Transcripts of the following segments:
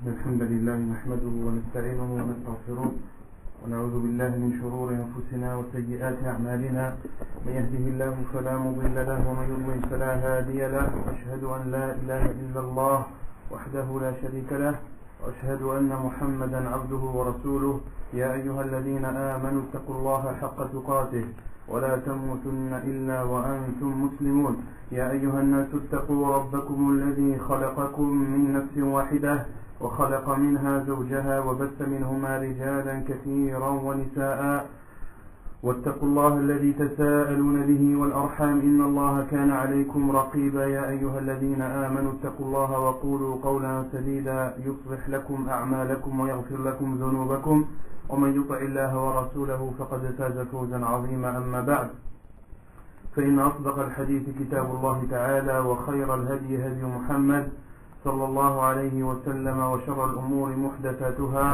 الحمد لله نحمده ونستعينه ونستغفره ونعوذ بالله من شرور أنفسنا وسيئات أعمالنا. من يهده الله فلا مضل له ومن يضلل فلا هادي له. أشهد أن لا إله إلا الله وحده لا شريك له وأشهد أن محمدا عبده ورسوله. يا أيها الذين آمنوا اتقوا الله حق تقاته ولا تموتن إلا وأنتم مسلمون. يا أيها الناس اتقوا ربكم الذي خلقكم من نفس واحدة وخلق منها زوجها وبث منهما رجالا كثيرا ونساء واتقوا الله الذي تساءلون به والأرحام إن الله كان عليكم رقيبا. يا أيها الذين آمنوا اتقوا الله وقولوا قولا سديدا يصلح لكم أعمالكم ويغفر لكم ذنوبكم ومن يطع الله ورسوله فقد فاز فوزا عظيما. أما بعد فإن أصدق الحديث كتاب الله تعالى وخير الهدي هدي محمد صلى الله عليه وسلم وشر الأمور محدثاتها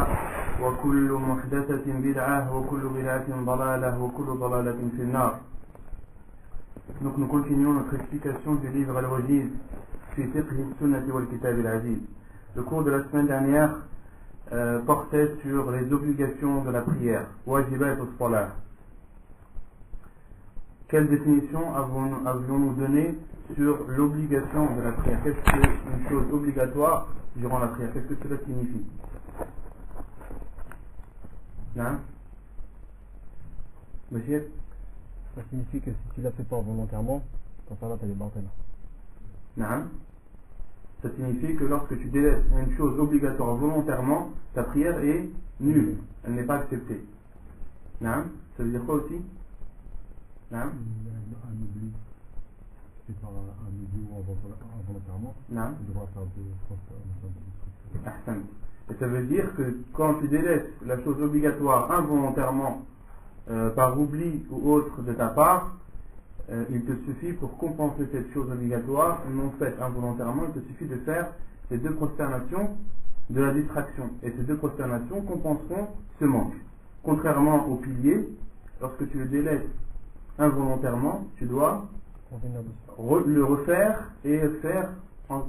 وكل محدثة بدعة وكل بدعة ضلالة وكل ضلالة في النار. Donc nous continuons notre explication du livre Al-Wajiz fi fiqh as-sunnah wal kitab al-aziz. Le cours de la semaine dernière portait sur les obligations de la prière. Wajibat as-salah. Quelle définition avions-nous donné sur l'obligation de la prière? Qu'est-ce qu'une chose obligatoire durant la prière? Qu'est-ce que cela signifie? Non? Monsieur? Ça signifie que si tu la fais pas volontairement, ton salat elle est battelle. Non? Ça signifie que lorsque tu délaisses une chose obligatoire volontairement, ta prière est nulle, elle n'est pas acceptée. Non? Ça veut dire quoi aussi? Non? Un oubli, c'est par un oubli ou involontairement. Non? Il doit faire de Ahsan. Et ça veut dire que quand tu délaisses la chose obligatoire involontairement par oubli ou autre de ta part, il te suffit pour compenser cette chose obligatoire non faite involontairement, il te suffit de faire ces deux prosternations de la distraction. Et ces deux prosternations compenseront ce manque. Contrairement au pilier, lorsque tu le délaisses involontairement, tu dois le refaire et faire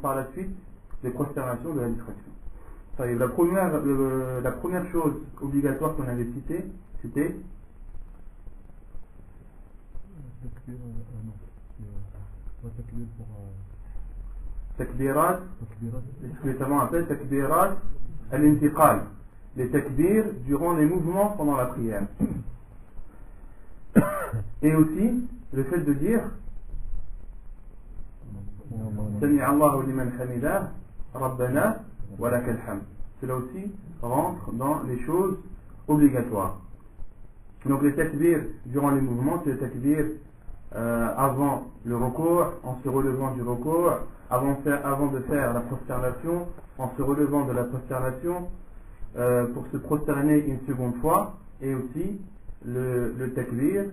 par la suite les prosternations de la distraction. La première chose obligatoire qu'on avait citée, c'était takbirat, ce que les savants appellent takbirat al-intiqal, les takbirs durant les mouvements pendant la prière. Et aussi le fait de dire Sami Allahu liman hamidah Rabbana wa lakal hamd. Cela aussi rentre dans les choses obligatoires. Donc les takbirs durant les mouvements, c'est les takbirs avant le recours, en se relevant du recours, avant de faire la prosternation, en se relevant de la prosternation, pour se prosterner une seconde fois, et aussi le takbir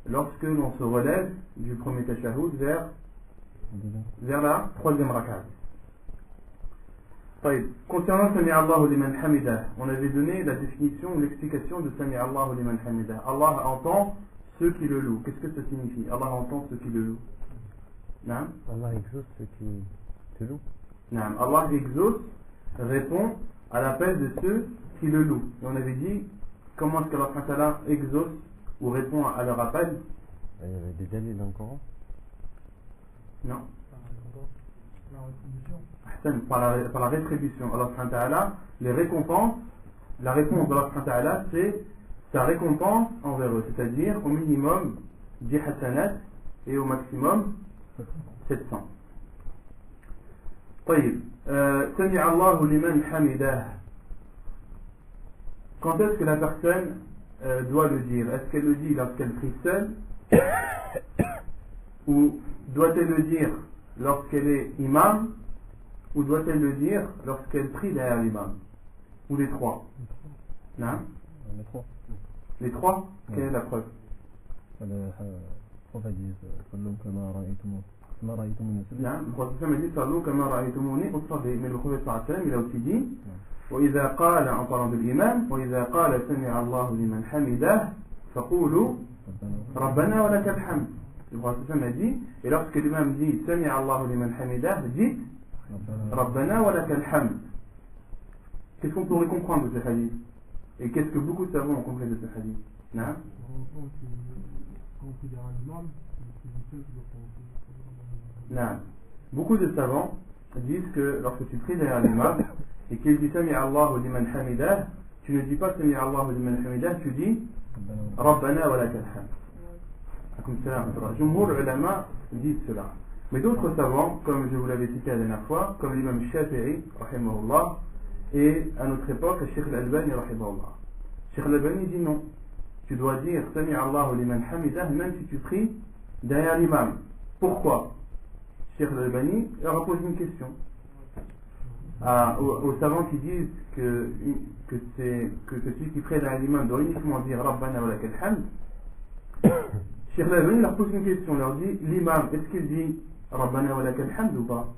lorsque l'on se relève du premier tashahhud vers la troisième rak'ah. Concernant Sami Allahu liman hamidah, on avait donné la définition ou l'explication de Sami Allahu liman hamidah. Allah entend ceux qui le louent. Qu'est-ce que ça signifie? Allah entend ceux qui le louent. Non? Allah exauce ceux qui te louent. Non. Allah exauce, répond à l'appel de ceux qui le louent. Et on avait dit comment est-ce qu'Allah exauce ou répond à leur appel? Il y avait des dalils dans le Coran? Non. Par la rétribution. Allah, les récompenses, la réponse d'Allah, c'est sa récompense envers eux, c'est-à-dire au minimum 10 hasanat et au maximum 700. Sami Allahu liman hamidah. Quand est-ce que la personne doit le dire? Est-ce qu'elle le dit lorsqu'elle prie seule ou doit-elle le dire lorsqu'elle est imam ou doit-elle le dire lorsqu'elle prie derrière l'imam? Ou les trois? Non? Les trois. Les trois? Quelle est la preuve? Le prophète dit Sallu kama ra'aytumuni usalli. Non, le prophète a dit Sallu kama ra'aytumuni usalli. Mais le prophète il a aussi dit وإذا قال en parlant de l'imam وإذا قال سمع الله لمن حمده فقولوا ربنا ولك الحمد. Le prophète a dit, et lorsque l'imam dit Sami Allahu liman hamidah, dites Rabbana wa lakal hamd. Qu'est-ce qu'on pourrait comprendre de ce hadith? Et qu'est-ce que beaucoup de savants ont compris de ce hadith? Non? Non. Beaucoup de savants disent que lorsque tu pries derrière l'imam et qu'il dit Sami Allahu liman hamidah, tu ne dis pas Sami Allahu liman hamidah, tu dis Rabbana wa lakal hamd. Jumhur ulama disent cela. Mais d'autres savants, comme je vous l'avais cité la dernière fois, comme l'imam Shafi'i, rahimahullah, et à notre époque, Cheikh al-Albani, rahimahullah. Cheikh al-Albani dit non. Tu dois dire Sami Allahu liman hamidah même si tu pries derrière l'imam. Pourquoi? Cheikh al-Albani leur pose une question. Aux savants qui disent que celui qui prie derrière l'imam doit uniquement dire Rabbana wa lakal hamd, Cheikh al-Albani leur pose une question, leur dit l'imam, est-ce qu'il dit Rabbana wa lakal hamd ou pas?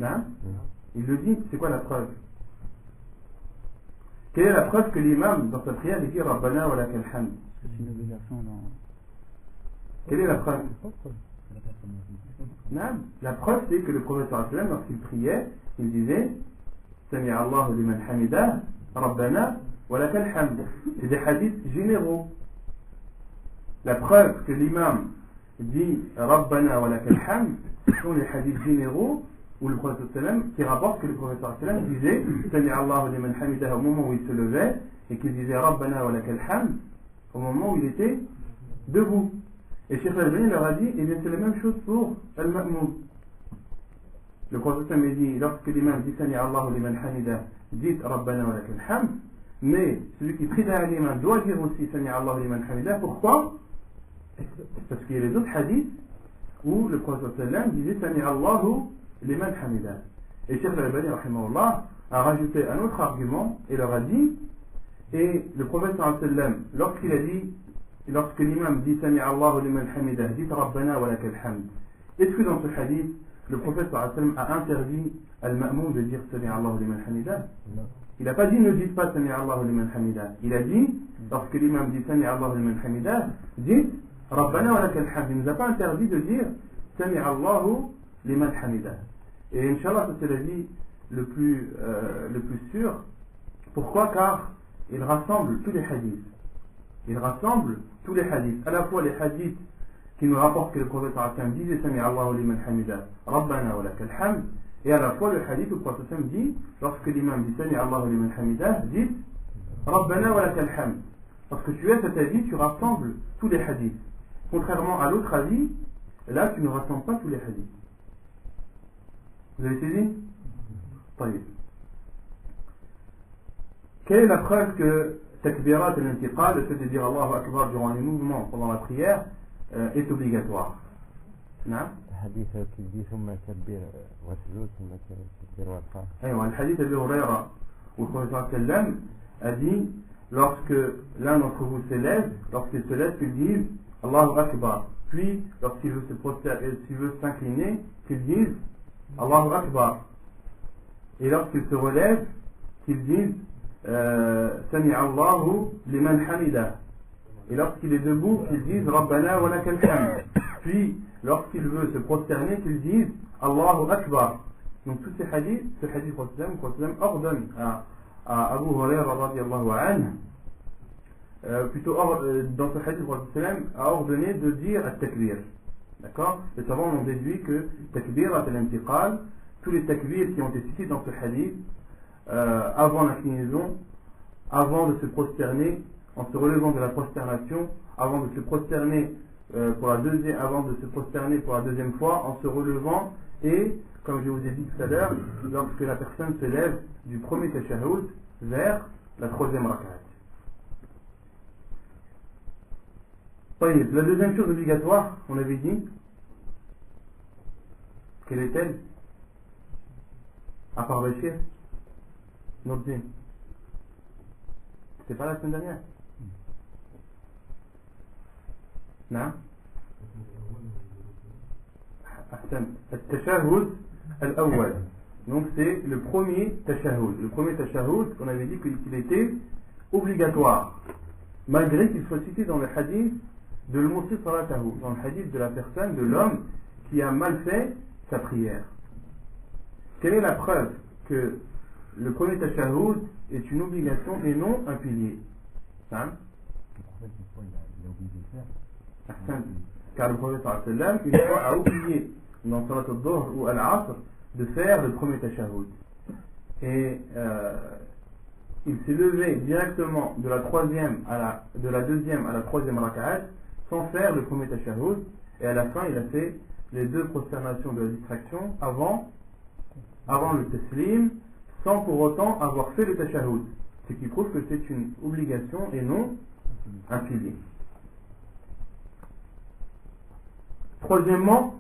Non? Il le dit, c'est quoi la preuve? Quelle est la preuve que l'imam dans sa prière dit Rabbana wa lakal hamd? C'est une obligation dans... Quelle est la preuve? Non. La preuve c'est que le prophète lorsqu'il priait, il disait Sami Allahu liman hamidah, Rabbana wa lakal hamd. C'est des hadiths généraux. La preuve que l'imam dit Rabbana wa lakal hamd sont les hadiths généraux où le prophète qui rapporte que le prophète disait Sami Allahu liman hamidah au moment où il se levait et qu'il disait Rabbana wa lakal hamd au moment où il était debout. Et Cheikh al-Albani leur a dit, eh bien c'est la même chose pour al-Ma'moum. Le prophète a dit, lorsque l'imam dit Sami Allahu liman hamidah, dites Rabbana wa lakal hamd, mais celui qui prie derrière l'imam doit dire aussi Sami Allahu liman hamidah. Pourquoi? Parce qu'il y a les autres hadiths où le prophète disait Sami Allahu liman hamidah. Et Cheikh al-Albani rahimahullah a rajouté un autre argument et leur a dit, et le prophète lorsqu'il a dit, lorsque l'imam dit Sami Allahu liman hamidah, dit Rabbana wa lakal hamd, est-ce que dans ce hadith le prophète a interdit al-Ma'moum de dire Sami Allahu liman hamidah? Il n'a pas dit ne dites pas Sami Allahu liman hamidah. Il a dit, lorsque l'imam dit Sami Allahu liman hamidah, dites Rabbana wa lakal hamd. Il ne nous a pas interdit de dire Sami Allahu liman hamidah. Et Inch'Allah, c'est l'avis le plus sûr. Pourquoi? Car il rassemble tous les hadiths. Il rassemble tous les hadiths, à la fois les hadiths qui nous rapportent que le prophète disait Sami Allahu liman hamidah, Rabbana wa lakal hamd, et à la fois le hadith où le prophète dit, lorsque l'imam dit Sami Allahu liman hamidah, dit Rabbana wa lakal hamd. Lorsque tu es cet avis, tu rassembles tous les hadiths. Contrairement à l'autre avis, là tu ne rassembles pas tous les hadiths. Vous avez saisi? طيب. Quelle est la preuve que Takbirat al-intiqal, le fait de dire Allahu Akbar durant les mouvements pendant la prière, est obligatoire? Non? الحديث qui ثم كبر وسجود ثم كبر وارفع. أيوة, le hadith d'Abu Huraira où le prophète sallam a dit lorsque l'un d'entre vous s'élève, lorsqu'il se lève, qu'il dise Allahu Akbar. Puis, lorsqu'il veut s'il veut s'incliner, qu'il dise Allahu Akbar. Et lorsqu'il se relève, qu'il dise Sami Allahu liman hamidah. Et lorsqu'il est debout, qu'il dise Rabbana wa lakal hamd. Puis, lorsqu'il veut se prosterner, qu'il dise Allahu Akbar. Donc tous ces hadiths, ce hadith ordonne à Abu Huraira radiyallahu anhu, plutôt dans ce hadith a ordonné de dire at-takbir. D'accord? Les savants ont déduit que takbir al-intiqal, tous les takbirs qui ont été cités dans ce hadith, avant l'inclinaison, avant de se prosterner, en se relevant de la prosternation, avant de se prosterner avant de se prosterner pour la deuxième fois, en se relevant, et comme je vous ai dit tout à l'heure, lorsque la personne se lève du premier tashahhud vers la troisième rak'at. La deuxième chose obligatoire, on avait dit, quelle est-elle? À part Bachir, Nordin. C'était pas la semaine dernière? Non? التشهد الأول. Donc c'est le premier tashahhud. Le premier tashahhud, on avait dit qu'il était obligatoire, malgré qu'il soit cité dans le hadith de l'Musi Salatahu, dans le hadith de la personne, de l'homme qui a mal fait sa prière. Quelle est la preuve que le premier tashahhud est une obligation et non un pilier. Hein? Le prophète, une fois, il a oublié de le faire. Ahsan. Car le prophète sallallahu alayhi wa sallam, une fois, a oublié dans Salat al-Dhuhr ou al-Asr de faire le premier tashahhud. Et il s'est levé directement de la deuxième à la troisième raka'at sans faire le premier tashahhud, et à la fin il a fait les deux prosternations de la distraction avant le taslim, sans pour autant avoir fait le tashahhud, ce qui prouve que c'est une obligation et non un pilier. Troisièmement,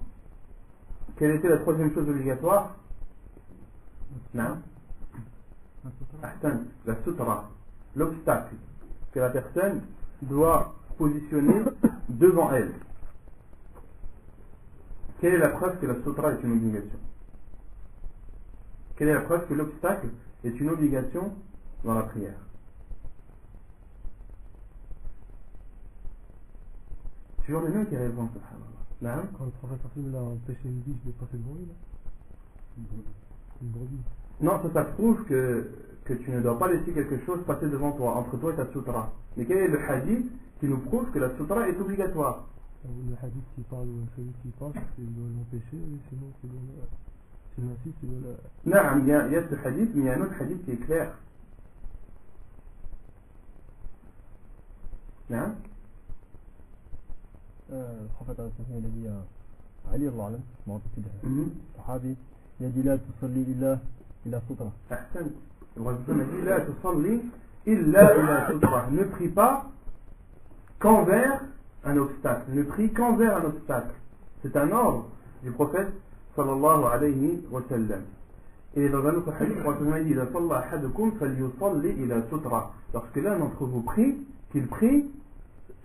quelle était la troisième chose obligatoire? Non. La sutra, l'obstacle que la personne doit positionner devant elle. Quelle est la preuve que la sutra est une obligation? Quelle est la preuve que l'obstacle est une obligation dans la prière? Toujours les mêmes qui répondent, subhanallah. Quand le prophète il a empêché une biche de passer devant lui, là, une brebis. Non, ça prouve que tu ne dois pas laisser quelque chose passer devant toi, entre toi et ta sutra. Mais quel est le hadith qui nous prouve que la sutra est obligatoire? Le hadith qui parle de celui qui passe, il doit l'empêcher, sinon s'il insiste, il doit Non, il y a ce hadith, mais il y a un autre hadith qui est clair. Non? Le prophète il a dit à Ali, Allah, je m'en rappelle plus de sahabi, il a dit la tusalli illa sutra. Ahsan. Le prophète a dit la tusalli illa sutra. Ne prie pas qu'envers un obstacle. Ne prie qu'envers un obstacle. C'est un ordre du prophète sallallahu alayhi wa sallam. Et dans un autre hadith, le prophète a dit إذا صلى أحدكم فليصلي إلى sutra. Lorsque l'un d'entre vous prie, qu'il prie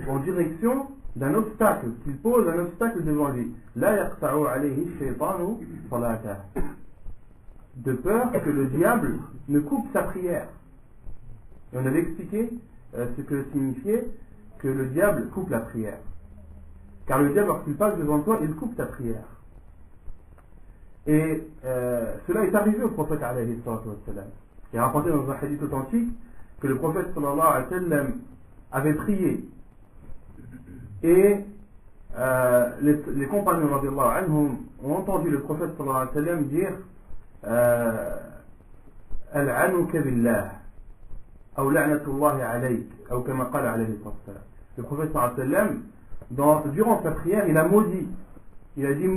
en direction d'un obstacle, qu'il pose un obstacle devant lui. La yaqta'u alayhi shaytanu salata. De peur que le diable ne coupe sa prière. Et on avait expliqué ce que signifiait que le diable coupe la prière. Car le diable, lorsqu'il passe devant toi, il coupe ta prière. Et cela est arrivé au prophète alayhi sallam. Il est rapporté dans un hadith authentique que le prophète sallallahu alayhi wa sallam avait prié. Et les compagnons radiallahu anhum ont entendu le prophète sallallahu alayhi wa sallam dire Al-anuka billah ou la'natullahi alayk ou kama qala alayhi sallam. Le prophète sallallahu alayhi wa sallam, durant sa prière, il a maudit. Il a dit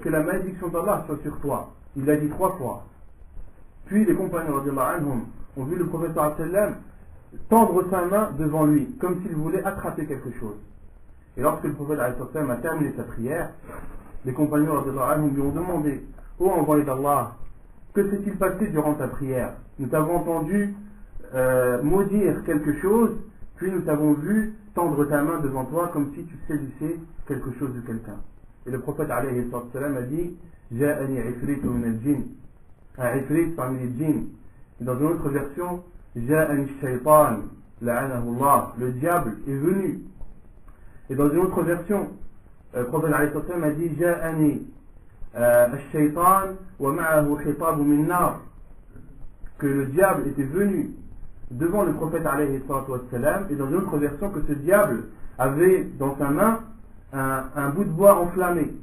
que la malédiction d'Allah soit sur toi. Il l'a dit 3 fois. Puis les compagnons radiallahu anhum ont vu le prophète sallallahu alayhi wa sallam tendre sa main devant lui, comme s'il voulait attraper quelque chose. Et lorsque le prophète a terminé sa prière, les compagnons lui ont demandé: ô envoyé d'Allah, que s'est-il passé durant ta prière? Nous t'avons entendu maudire quelque chose, puis nous t'avons vu tendre ta main devant toi comme si tu saisissais quelque chose de quelqu'un. Et le prophète alayhi salam a dit: Ja'ani ifritu min al-jinn, un ifrit parmi les djinns. Et dans une autre version, Ja'ani shaytan, la'anahu Allah, le diable est venu. Et dans une autre version, le prophète a dit Ja'ani al-shaytan wa ma'ahu hitab min nar, que le diable était venu devant le prophète alayhi salam, et dans une autre version que ce diable avait dans sa main un bout de bois enflammé.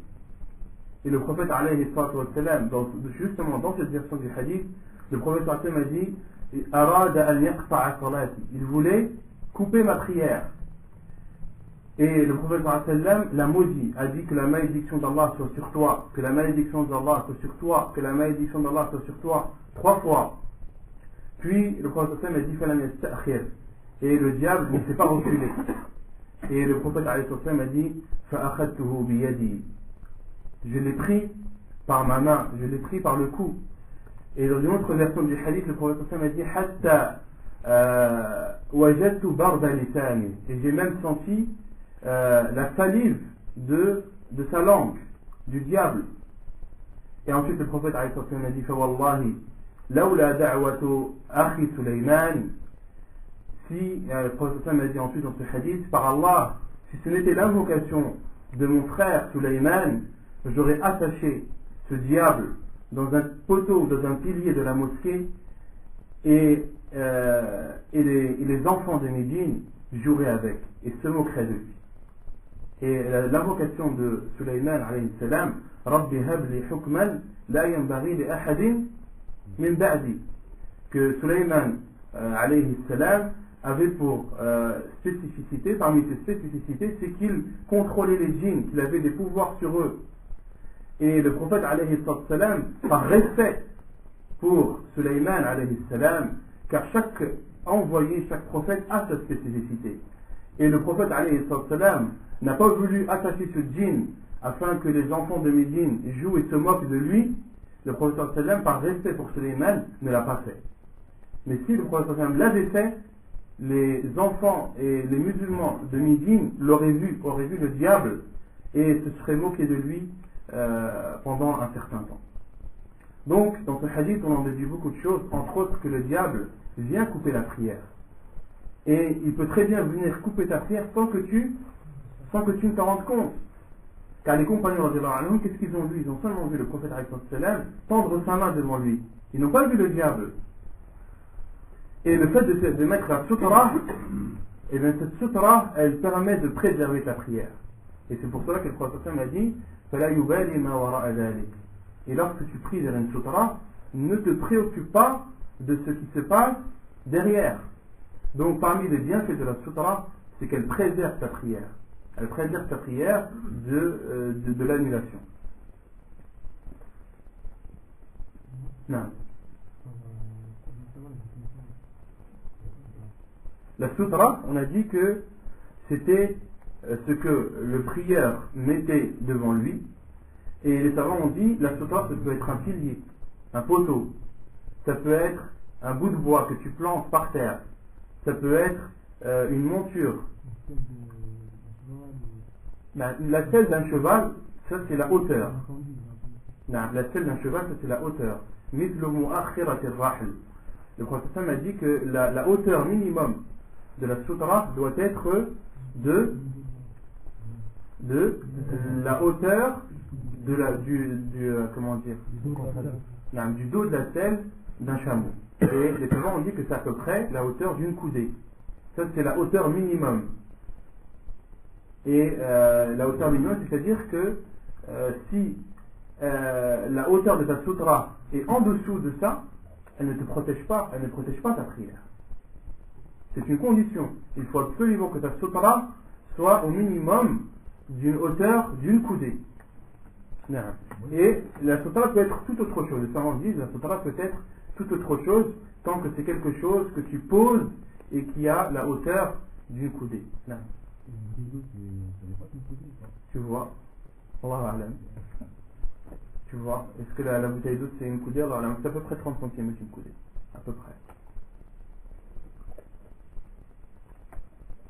Et le prophète alayhi salam, justement dans cette version du hadith, le prophète a dit Arada an yaqta'a salati, il voulait couper ma prière. Et le prophète l'a maudit, a dit que la malédiction d'Allah soit sur toi, que la malédiction d'Allah soit sur toi, que la malédiction d'Allah soit sur toi 3 fois. Puis le prophète a dit falam yasta'khir, et le diable ne s'est pas reculé. Et le prophète a dit fa'akhadtuhu biyadi, je l'ai pris par ma main, je l'ai pris par le cou. Et dans une autre version du hadith, le prophète a dit hatta wajadtu barda lisani, et j'ai même senti la salive de sa langue, du diable. Et ensuite le prophète a dit fawallahi lawla da'watu akhi Sulaiman, si le prophète a dit ensuite dans ce hadith, par Allah, si ce n'était l'invocation de mon frère Sulaiman, j'aurais attaché ce diable dans un poteau ou dans un pilier de la mosquée et les enfants de Médine joueraient avec et se moqueraient de lui. Et l'invocation de Sulayman alayhi salam, Rabbi habli hukman la yanbaghi li ahadin min ba'di, que Sulayman alayhi salam avait pour spécificité, parmi ses spécificités, c'est qu'il contrôlait les djinns, qu'il avait des pouvoirs sur eux. Et le prophète alayhi salam, par respect pour Sulayman alayhi salam, car chaque envoyé, chaque prophète a sa spécificité. Et le prophète alayhi salam n'a pas voulu attacher ce djinn afin que les enfants de Médine jouent et se moquent de lui. Le prophète sallam, par respect pour Sulayman, ne l'a pas fait. Mais si le prophète sallam l'avait fait, les enfants et les musulmans de Médine auraient vu le diable et se seraient moqués de lui pendant un certain temps. Donc, dans ce hadith, on en déduit beaucoup de choses, entre autres que le diable vient couper la prière. Et il peut très bien venir couper ta prière sans que tu ne t'en rendes compte. Car les compagnons, qu'est-ce qu'ils ont vu? Ils ont seulement vu le prophète tendre sa main devant lui. Ils n'ont pas vu le diable. Et le fait de mettre la sutra, et bien cette sutra, elle permet de préserver ta prière. Et c'est pour cela que le prophète a dit فَلَا يُبَالِ مَا وَرَاءَ ذَلِكَ. Et lorsque tu pries vers une sutra, ne te préoccupe pas de ce qui se passe derrière. Donc parmi les bienfaits de la sutra, c'est qu'elle préserve ta prière. Elle préserve ta prière de l'annulation. Non. La sutra, on a dit que c'était ce que le prieur mettait devant lui. Et les savants ont dit, la sutra, ça peut être un pilier, un poteau. Ça peut être un bout de bois que tu plantes par terre. Ça peut être une monture. La selle d'un cheval, ça c'est la hauteur. La selle d'un cheval, ça c'est la hauteur. Le prophète a dit que la hauteur minimum de la sutra doit être de la hauteur du dos de la selle d'un chameau. Et les savants ont dit que c'est à peu près la hauteur d'une coudée. Ça c'est la hauteur minimum. Et la hauteur minimum, c'est-à-dire que si la hauteur de ta sutra est en dessous de ça, elle ne te protège pas, elle ne protège pas ta prière. C'est une condition. Il faut absolument que ta sutra soit au minimum d'une hauteur d'une coudée. Et la sutra peut être tout autre chose. Les savants disent la sutra peut être tout autre chose tant que c'est quelque chose que tu poses et qui a la hauteur d'une coudée. Tu vois, Allah A'lam. Tu vois, est-ce que la bouteille d'eau c'est une coudée? Allah A'lam, c'est à peu près 30 centimes une coudée, à peu près.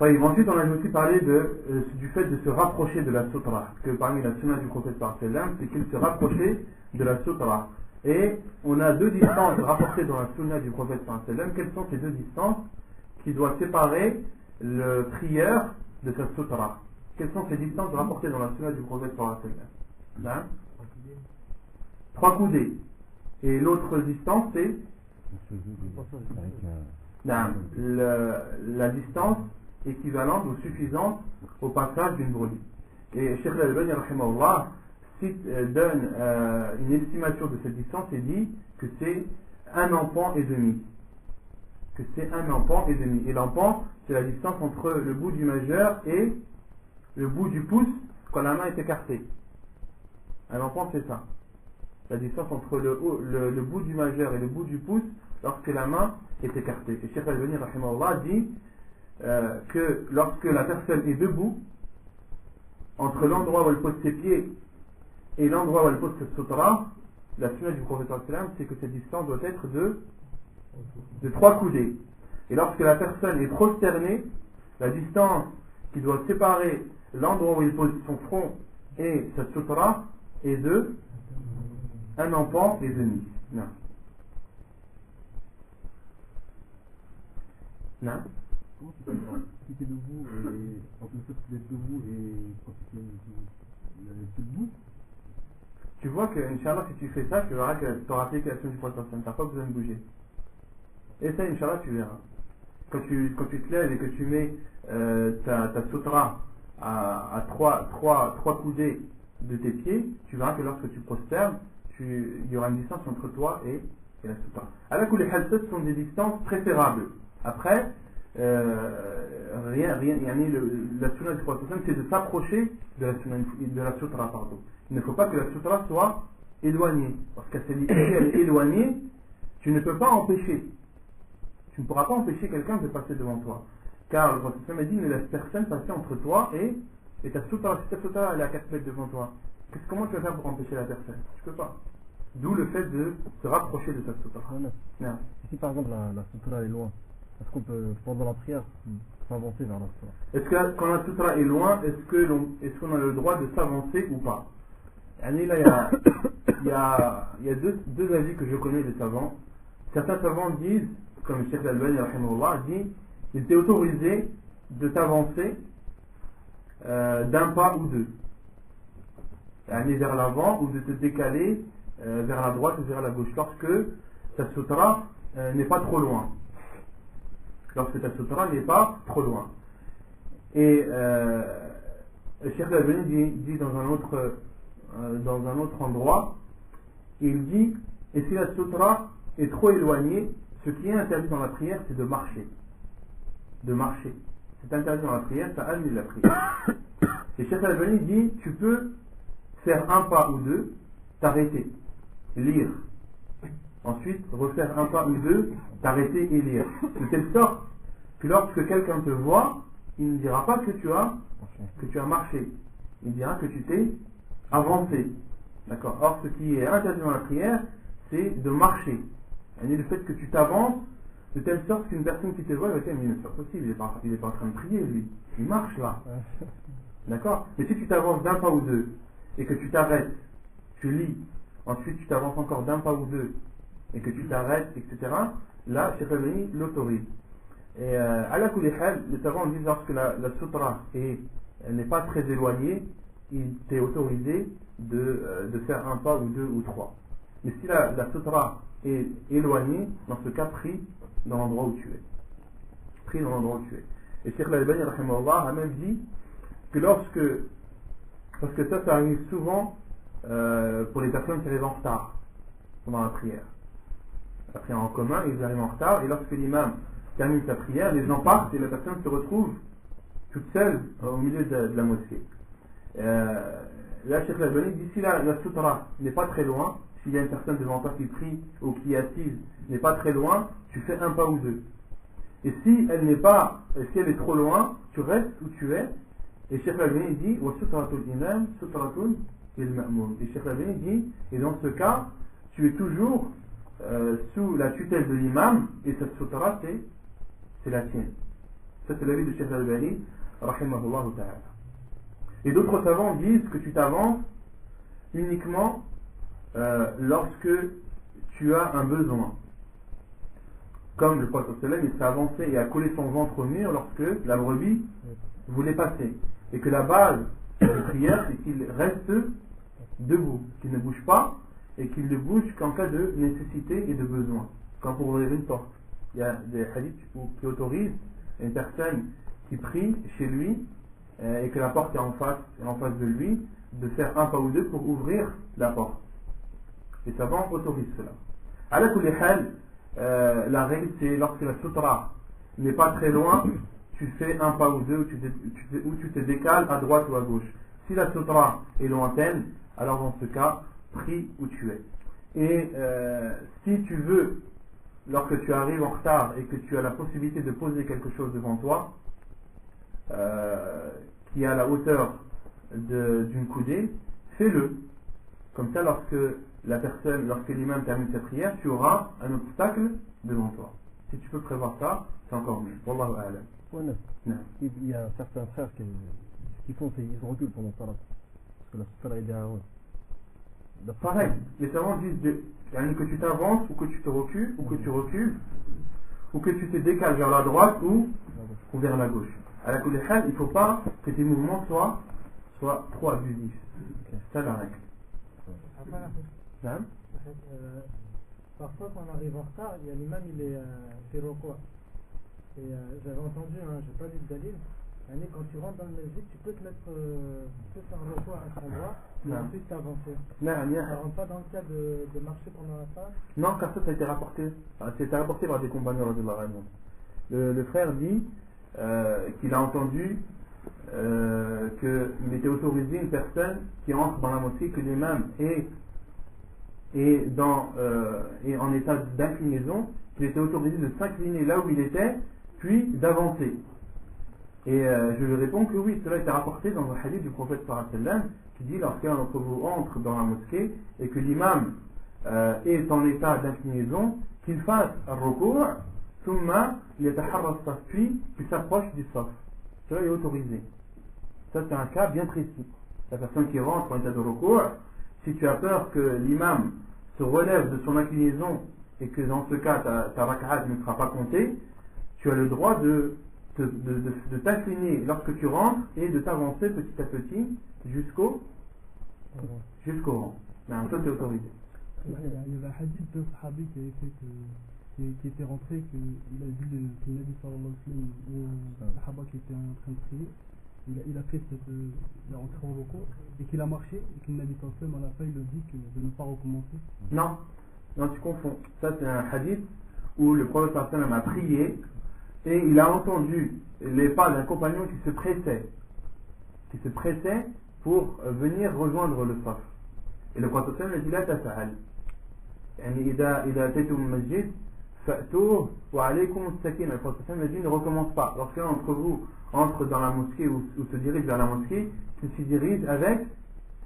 Ensuite, on a aussi parlé du fait de se rapprocher de la sutra, que parmi la sunna du prophète c'est qu'il se rapprochait de la sutra. Et on a deux distances rapportées dans la sunna du prophète. Quelles sont ces deux distances qui doivent séparer le prieur de sa sutra? Quelles sont ces distances rapportées dans la sunna du prophète? 3 coudées. Et l'autre distance c'est la distance équivalente ou suffisante au passage d'une brebis. Et Cheikh Al-Albani rahimahullah donne une estimation de cette distance et dit que c'est 1 empan et demi. Que c'est 1 empan et demi. Et l'empan, c'est la distance entre le bout du majeur et le bout du pouce quand la main est écartée. Un empan, c'est ça. La distance entre le bout du majeur et le bout du pouce lorsque la main est écartée. Et Cheikh Al-Albani rahimahullah dit que lorsque la personne est debout, entre l'endroit où elle pose ses pieds et l'endroit où elle pose cette sutra, la sunna du prophète c'est que cette distance doit être de 3 coudées. Et lorsque la personne est prosternée, la distance qui doit séparer l'endroit où il pose son front et sa sutra est de 1 empan et demi. Non. Non. Si tu es debout et en fait d'être debout et quand tu es debout, tu vois que, Inch'Allah, si tu fais ça, tu verras que tu auras appliqué l'action du prophète. Tu n'as pas besoin de bouger. Essaye, Inch'Allah, tu verras. Quand tu te lèves et que tu mets ta sutra à trois coudées de tes pieds, tu verras que lorsque tu prosternes, il y aura une distance entre toi et la sutra. Alors que les halsat sont des distances préférables. Après, la sunna du prophète, c'est de s'approcher de la sutra. Il ne faut pas que la sutra soit éloignée. Parce que si elle est éloignée, tu ne peux pas empêcher. Tu ne pourras pas empêcher quelqu'un de passer devant toi. Car le prophète a dit, ne laisse personne passer entre toi et ta sutra. Si ta sutra elle est à 4 mètres devant toi, comment tu vas faire pour empêcher la personne? Tu ne peux pas. D'où le fait de se rapprocher de ta sutra. Non. Si par exemple la sutra est loin, est-ce qu'on peut, pendant la prière, s'avancer vers la sutra? Est-ce que quand la sutra est loin, est-ce qu'on a le droit de s'avancer ou pas? Là, il y a deux avis que je connais des savants. Certains savants disent, comme le Cheikh Al-Albani dit, il t'est autorisé de t'avancer d'un pas ou deux, aller vers l'avant, ou de te décaler vers la droite ou vers la gauche, lorsque ta sutra n'est pas trop loin. Lorsque ta sutra n'est pas trop loin. Et le Cheikh Al-Albani dit dans un autre endroit, il dit, et si la sutra est trop éloignée, ce qui est interdit dans la prière, c'est de marcher. De marcher. C'est interdit dans la prière, ça annule la prière. Et Cheikh Al-Albani dit, tu peux faire un pas ou deux, t'arrêter, lire. Ensuite, refaire un pas ou deux, t'arrêter et lire. De telle sorte que lorsque quelqu'un te voit, il ne dira pas que tu as marché. Il dira que tu t'es avancé. D'accord. Or, ce qui est interdit dans la prière, c'est de marcher. Et le fait que tu t'avances de telle sorte qu'une personne qui te voit, elle va dire, mais c'est pas possible, il n'est pas en train de prier, lui. Il marche là. D'accord. Mais si tu t'avances d'un pas ou deux, et que tu t'arrêtes, tu lis, ensuite tu t'avances encore d'un pas ou deux, et que tu t'arrêtes, etc., là, Cheikh Al-Albani l'autorise. Et à la kulihal, les savants disent lorsque la sutra n'est pas très éloignée, il t'est autorisé de faire un pas ou deux ou trois. Mais si la sutra est éloignée, dans ce cas, prie dans l'endroit où tu es. Prie dans l'endroit où tu es. Et Cheikh Al-Albani a même dit que parce que ça arrive souvent pour les personnes qui arrivent en retard pendant la prière. La prière en commun, ils arrivent en retard, et lorsque l'imam termine sa prière, les gens partent et la personne se retrouve toute seule au milieu de la mosquée. Là, Cheikh Al-Albani dit, si la sutra n'est pas très loin, s'il y a une personne devant toi qui prie ou qui est assise, n'est pas très loin, tu fais un pas ou deux. Et si elle est trop loin, tu restes où tu es. Et Cheikh Al-Albani dit, wa sutratul imam sutratun il ma'mum. Et Cheikh Al-Albani dit, et dans ce cas, tu es toujours sous la tutelle de l'imam, et cette sutra, c'est la tienne. Ça, c'est l'avis de Cheikh Al-Albani, rahimahullah ta'ala. Et d'autres savants disent que tu t'avances uniquement lorsque tu as un besoin. Comme le prophète il s'est avancé et a collé son ventre au mur lorsque la brebis voulait passer. Et que la base de la prière, c'est qu'il reste debout, qu'il ne bouge pas et qu'il ne bouge qu'en cas de nécessité et de besoin. Comme pour ouvrir une porte. Il y a des hadiths qui autorisent une personne qui prie chez lui et que la porte est en face de lui, de faire un pas ou deux pour ouvrir la porte. Les savants autorisent cela. À la kulihal, la règle c'est lorsque la sutra n'est pas très loin, tu fais un pas ou deux où tu te décales à droite ou à gauche. Si la sutra est lointaine, alors dans ce cas, prie où tu es. Et si tu veux, lorsque tu arrives en retard et que tu as la possibilité de poser quelque chose devant toi, qui est à la hauteur d'une coudée, fais-le. Comme ça, lorsque l'imam termine sa prière, tu auras un obstacle devant toi. Si tu peux prévoir ça, c'est encore mieux. Wallahu a'lam. Ouais, non. Il y a certains frères qui font, ils reculent pendant ça. Parce que la sutra est derrière eux. Pareil, les savants disent que tu t'avances ou que tu te recules, ou que tu recules, ou que tu te décales vers la droite ou vers la gauche. À la kulihal, il ne faut pas que tes mouvements soient trop abusifs. C'est ça la règle. Après, Naam. parfois quand on arrive en retard, il y a l'imam, il est fait recours. Et j'avais entendu, hein, j'ai pas lu le dalil, quand tu rentres dans le masjid, tu peux te mettre, tu peux faire un recours à cet endroit, et Non. ensuite t'avancer. Naam, Ça rentre pas dans le cas de marcher pendant la salle. Non, car ça a été rapporté. Enfin, c'était rapporté par des compagnons radhiyallahu anhum. Le frère dit qu'il a entendu qu'il était autorisé une personne qui entre dans la mosquée, que l'imam est en état d'inclinaison, qu'il était autorisé de s'incliner là où il était, puis d'avancer. Et je lui réponds que oui, cela était rapporté dans le hadith du prophète sallallahu alayhi wa sallam, qui dit lorsqu'un d'entre vous entre dans la mosquée et que l'imam est en état d'inclinaison, qu'il fasse un recours, thumma yataharra as-saf, puis qu'il s'approche du saf. Cela est autorisé. Ça c'est un cas bien précis. La personne qui rentre en état de recours, si tu as peur que l'imam se relève de son inclinaison et que dans ce cas ta rak'at ne sera pas comptée, tu as le droit de t'incliner lorsque tu rentres et de t'avancer petit à petit jusqu'au rang. Ben, ça c'est autorisé. Il y avait un hadith d'un sahabi qui était rentré, qu'il a vu le Nabi sallallahu alayhi wa sallam, le sahaba qui était en train de prier, il a fait il est rentré en recours et qu'il a marché et que le Nabi sallallahu alayhi wa sallam à la fin il a dit de ne pas recommencer. Non, tu confonds. Ça c'est un hadith où le prophète sallallahu alayhi wa sallam a prié et il a entendu les pas d'un compagnon qui se pressait pour venir rejoindre le saf. Et le prophète sallallahu alayhi wa sallam a dit la tas'al. يعني إذا أتيتم المسجد فأتوه وعليكم السكينة. Le prophète sallallahu alayhi wa sallam a dit ne recommence pas. Lorsqu'un d'entre vous entre dans la mosquée ou se dirige vers la mosquée, qu'il s'y dirige avec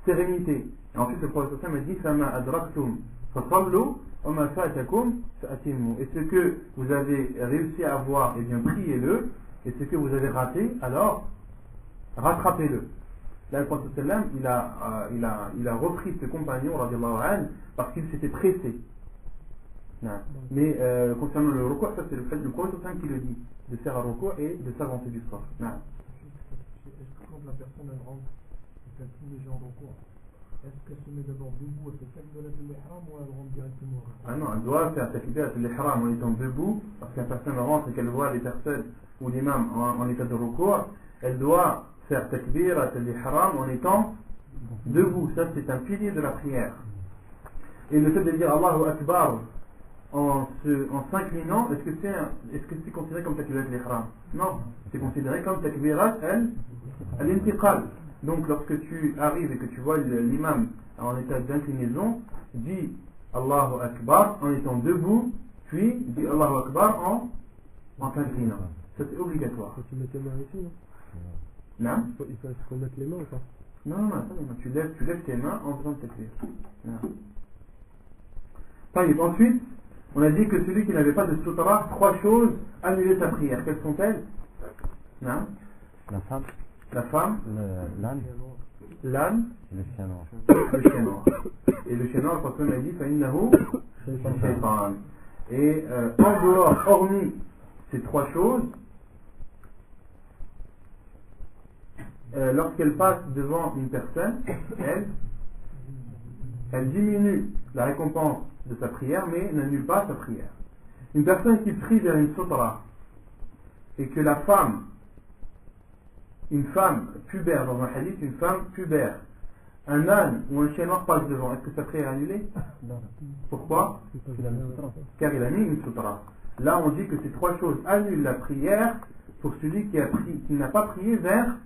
sérénité. Et ensuite le prophète sallallahu alayhi wa sallam a dit فما أدركتم فصلوا وما فاتكم فأتموا. Et ce que vous avez réussi à avoir, eh bien priez-le, et ce que vous avez raté, alors rattrapez-le. Là le prophète sallallahu alayhi wa sallam il a repris ce compagnon radhiyallahu anhu parce qu'il s'était pressé. Non. Mais concernant le recours, ça c'est le fait du prophète sallallahu alayhi wa sallam qui le dit, de faire un recours et de s'avancer du saf. Non. Est-ce que quand la personne elle rentre et qu'elle trouve les gens en recours, est-ce qu'elle se met d'abord debout et fait takbirat al-ihram ou elle rentre directement au recours? Ah non, elle doit faire takbirat al-ihram en étant debout, parce qu'une personne rentre et qu'elle voit les personnes ou l'imam en état de recours, elle doit faire takbirat al-ihram en étant debout. Ça c'est un pilier de la prière. Et le fait de dire Allahu Akbar en s'inclinant, est-ce que c'est considéré comme takbirat al-ihram? Non, c'est considéré comme takbirat al-intiqal. Donc lorsque tu arrives et que tu vois l'imam en état d'inclinaison, dis Allahu Akbar en étant debout, puis dis Allahu Akbar en s'inclinant. Ça c'est obligatoire. Faut que tu mettes les mains ici, non? Non? Il faut mettre les mains ou pas? Non, tu lèves tes mains en faisant takbir. Ensuite, on a dit que celui qui n'avait pas de sutra, 3 choses annulaient sa prière. Quelles sont-elles? Non? La femme, l'âne, le chien noir. le chien noir. Et le chien noir, le prophète a dit فَإِنَّهُ شَيْطَانٌ. Et en dehors, hormis ces 3 choses, lorsqu'elle passe devant une personne, elle diminue la récompense de sa prière, mais n'annule pas sa prière. Une personne qui prie vers une sutra et que une femme pubère, dans un hadith, une femme pubère, un âne ou un chien noir passe devant, est-ce que sa prière est annulée? Non. Pourquoi? Car il a mis une sutra. Là on dit que ces 3 choses annulent la prière pour celui qui n'a pas prié vers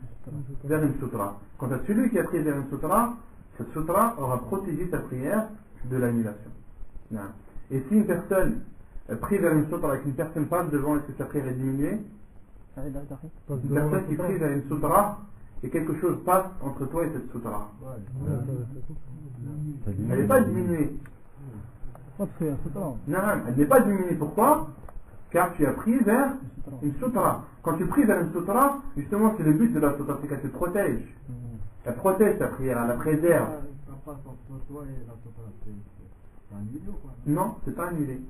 une sutra. Quant à celui qui a prié vers une sutra, cette sutra aura protégé sa prière de l'annulation. Et si une personne prie vers une sutra et qu'une personne passe devant, est-ce que sa prière est diminuée? Une personne qui prie vers une sutra et quelque chose passe entre toi et cette sutra, elle n'est pas diminuée. Non, elle n'est pas diminuée. Pourquoi? Car tu as pris vers une sutra. Quand tu pries vers une sutra, justement c'est le but de la sutra, c'est qu'elle te protège. Elle protège ta prière, elle la préserve. Non, c'est pas annulé.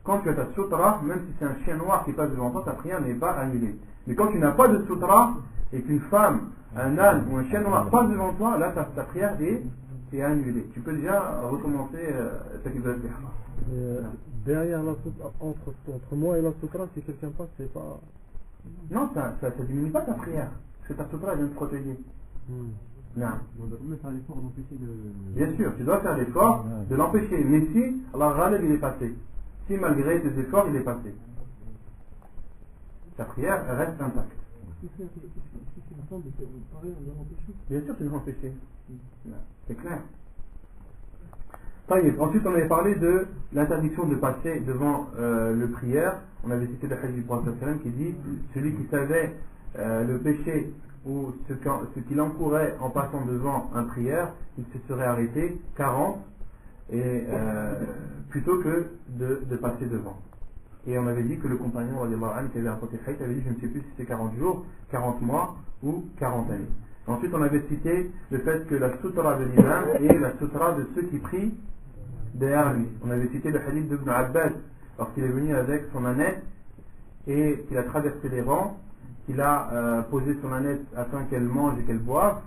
Quand tu as ta sutra, même si c'est un chien noir qui passe devant toi, ta prière n'est pas annulée. Mais quand tu n'as pas de sutra et qu'une femme, un âne ou un chien noir passe devant toi, là ta prière est est annulé. Tu peux déjà recommencer ta kibbatia. Derrière la sutra, entre moi et la sutra, si quelqu'un passe, c'est pas... Non, ça diminue pas ta prière. Parce que ta sutra vient te protéger. Non. On doit même faire l'effort d'empêcher de... Bien sûr, tu dois faire l'effort de l'empêcher. Mais si, Allah Ghalib, il est passé. Si malgré tes efforts, il est passé. Ta prière elle reste intacte. Bien sûr, tu dois l'empêcher. C'est clair. Ensuite, on avait parlé de l'interdiction de passer devant le prière. On avait cité le hadith du prophète qui dit celui qui savait le péché ou ce qu'il encourait en passant devant un prière, il se serait arrêté 40 et, plutôt que de passer devant. Et on avait dit que le compagnon qui avait rapporté le hadith avait dit, je ne sais plus si c'est 40 jours, 40 mois ou 40 années. Ensuite, on avait cité le fait que la sutra de l'imam est la sutra de ceux qui prient derrière lui. On avait cité le hadith d'Ibn Abbas lorsqu'il est venu avec son ânette et qu'il a traversé les rangs, qu'il a posé son ânette afin qu'elle mange et qu'elle boive,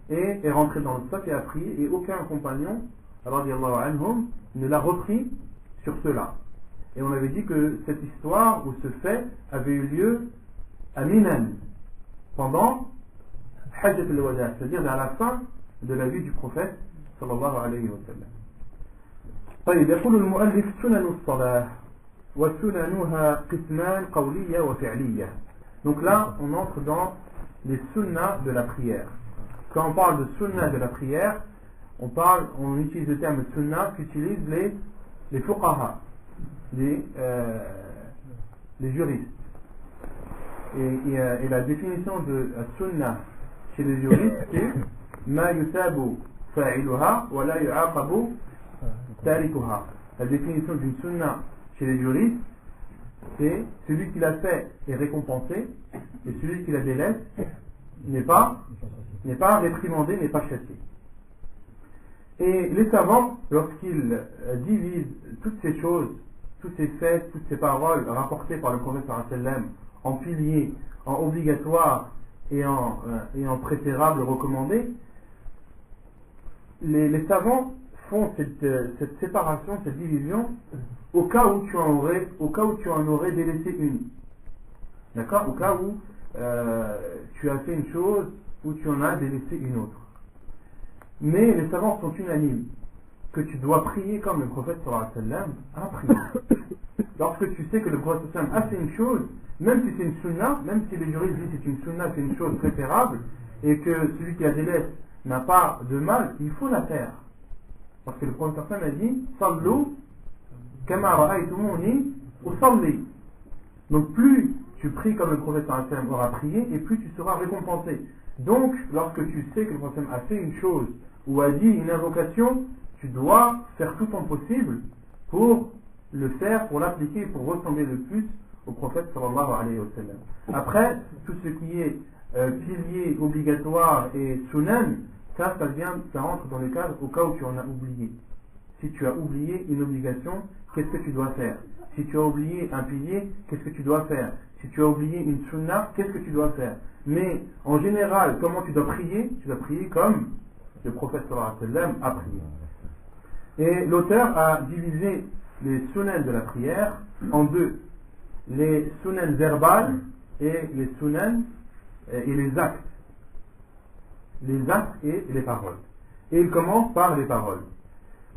et est rentré dans le stock et a prié, et aucun compagnon radiyallahu anhum ne l'a repris sur cela. Et on avait dit que cette histoire ou ce fait avait eu lieu à Minan pendant Hajjat al-Wada, c'est-à-dire à la fin de la vie du prophète sallallahu alayhi wa sallam. طيب يقول المؤلف سنن الصلاة وسننها قسمان قولية وفعلية. Donc là, on entre dans les sunnas de la prière. Quand on parle de sunnah de la prière, on utilise le terme sunnah qu'utilisent les fuqaha, les juristes. Et la définition de la sunnah chez les juristes, c'est ma yusabu fa'iluha wa la yu'aqabu tarikuha. La définition d'une sunnah chez les juristes, c'est celui qui l'a fait est récompensé et celui qui la délaisse n'est pas réprimandé, n'est pas chassé. Et les savants, lorsqu'ils divisent toutes ces choses, tous ces faits, toutes ces paroles rapportées par le prophète en piliers, en obligatoires et en préférables recommandés, les savants font cette séparation, cette division au cas où tu en aurais délaissé une. D'accord? Au cas où tu as fait une chose où tu en as délaissé une autre. Mais les savants sont unanimes que tu dois prier comme le prophète sallallahu alayhi wa sallam a prié. Lorsque tu sais que le prophète sallallahu alayhi wa sallam a fait une chose, même si c'est une sunna, même si les juristes disent que c'est une sunna, c'est une chose préférable, et que celui qui la délaisse n'a pas de mal, il faut la faire. Parce que le prophète sallallahu alayhi wa sallam a dit Sallu kama ra'aytumuni usalli. Donc plus tu pries comme le prophète sallallahu alayhi wa sallam aura prié, et plus tu seras récompensé. Donc, lorsque tu sais que le prophète a fait une chose ou a dit une invocation, tu dois faire tout ton possible pour le faire, pour l'appliquer, pour ressembler le plus au prophète sallallahu alayhi wa sallam. Après, tout ce qui est pilier obligatoire et sunan, ça rentre dans le cadre au cas où tu en as oublié. Si tu as oublié une obligation, qu'est-ce que tu dois faire? Si tu as oublié un pilier, qu'est-ce que tu dois faire? Si tu as oublié une sunna, qu'est-ce que tu dois faire? Mais en général, comment tu dois prier? Tu dois prier comme le prophète sallallahu alayhi wa sallam a prié. Et l'auteur a divisé les sunan de la prière en deux. Les sunan verbales et les sunan et les actes. Les actes et les paroles. Et il commence par les paroles.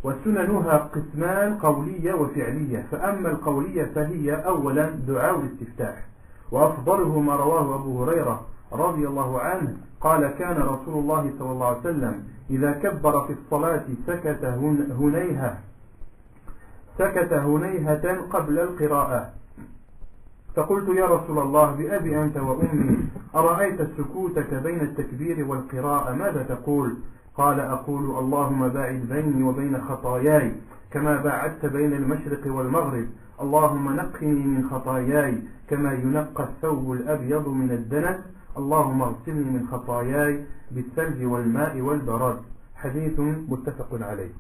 وسننها قسمان قولية وفعلية فأما القولية فهي أولا دعاء الاستفتاح وأفضله ما رواه أبو هريرة رضي الله عنه قال كان رسول الله صلى الله عليه وسلم إذا كبر في الصلاة سكت هنيهة قبل القراءة فقلت يا رسول الله بأبي أنت وأمي أرأيت سكوتك بين التكبير والقراءة ماذا تقول؟ قال أقول اللهم باعد بيني وبين خطاياي كما باعدت بين المشرق والمغرب اللهم نقني من خطاياي كما ينقى الثوب الأبيض من الدنس اللهم اغسلني من خطاياي بالثلج والماء والبرد حديث متفق عليه.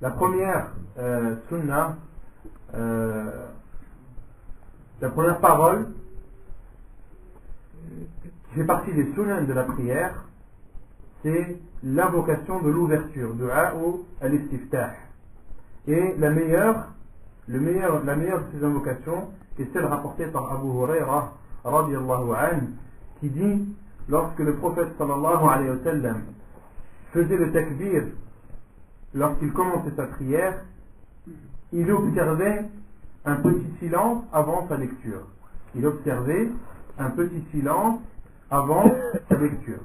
La première sunna, la première parole qui fait partie des sunnahs de la prière, c'est l'invocation de l'ouverture, du'a ou al-istiftah. Et la meilleure de ces invocations est celle rapportée par Abu Huraira radiyallahu anhu, qui dit, lorsque le prophète sallallahu alayhi wa sallam faisait le takbir, lorsqu'il commençait sa prière, il observait un petit silence avant sa lecture. Il observait un petit silence avant sa lecture.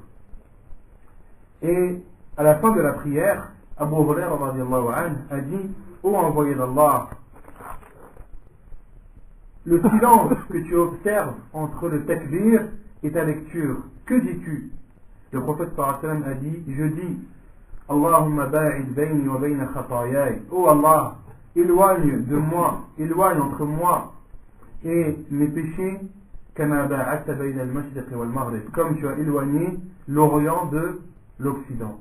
Et à la fin de la prière, Abu Huraira radiyallahu anhu a dit, ô envoyé d'Allah, le silence que tu observes entre le takbir et ta lecture, que dis-tu? Le prophète sallallahu alayhi wa sallam a dit, je dis, Allahumma ba'id bayni wa bayna khatayai. Ô Allah, éloigne entre moi et mes péchés, kama ba'adta bayna al-mashriq wal maghrib, comme tu as éloigné l'Orient de l'Occident.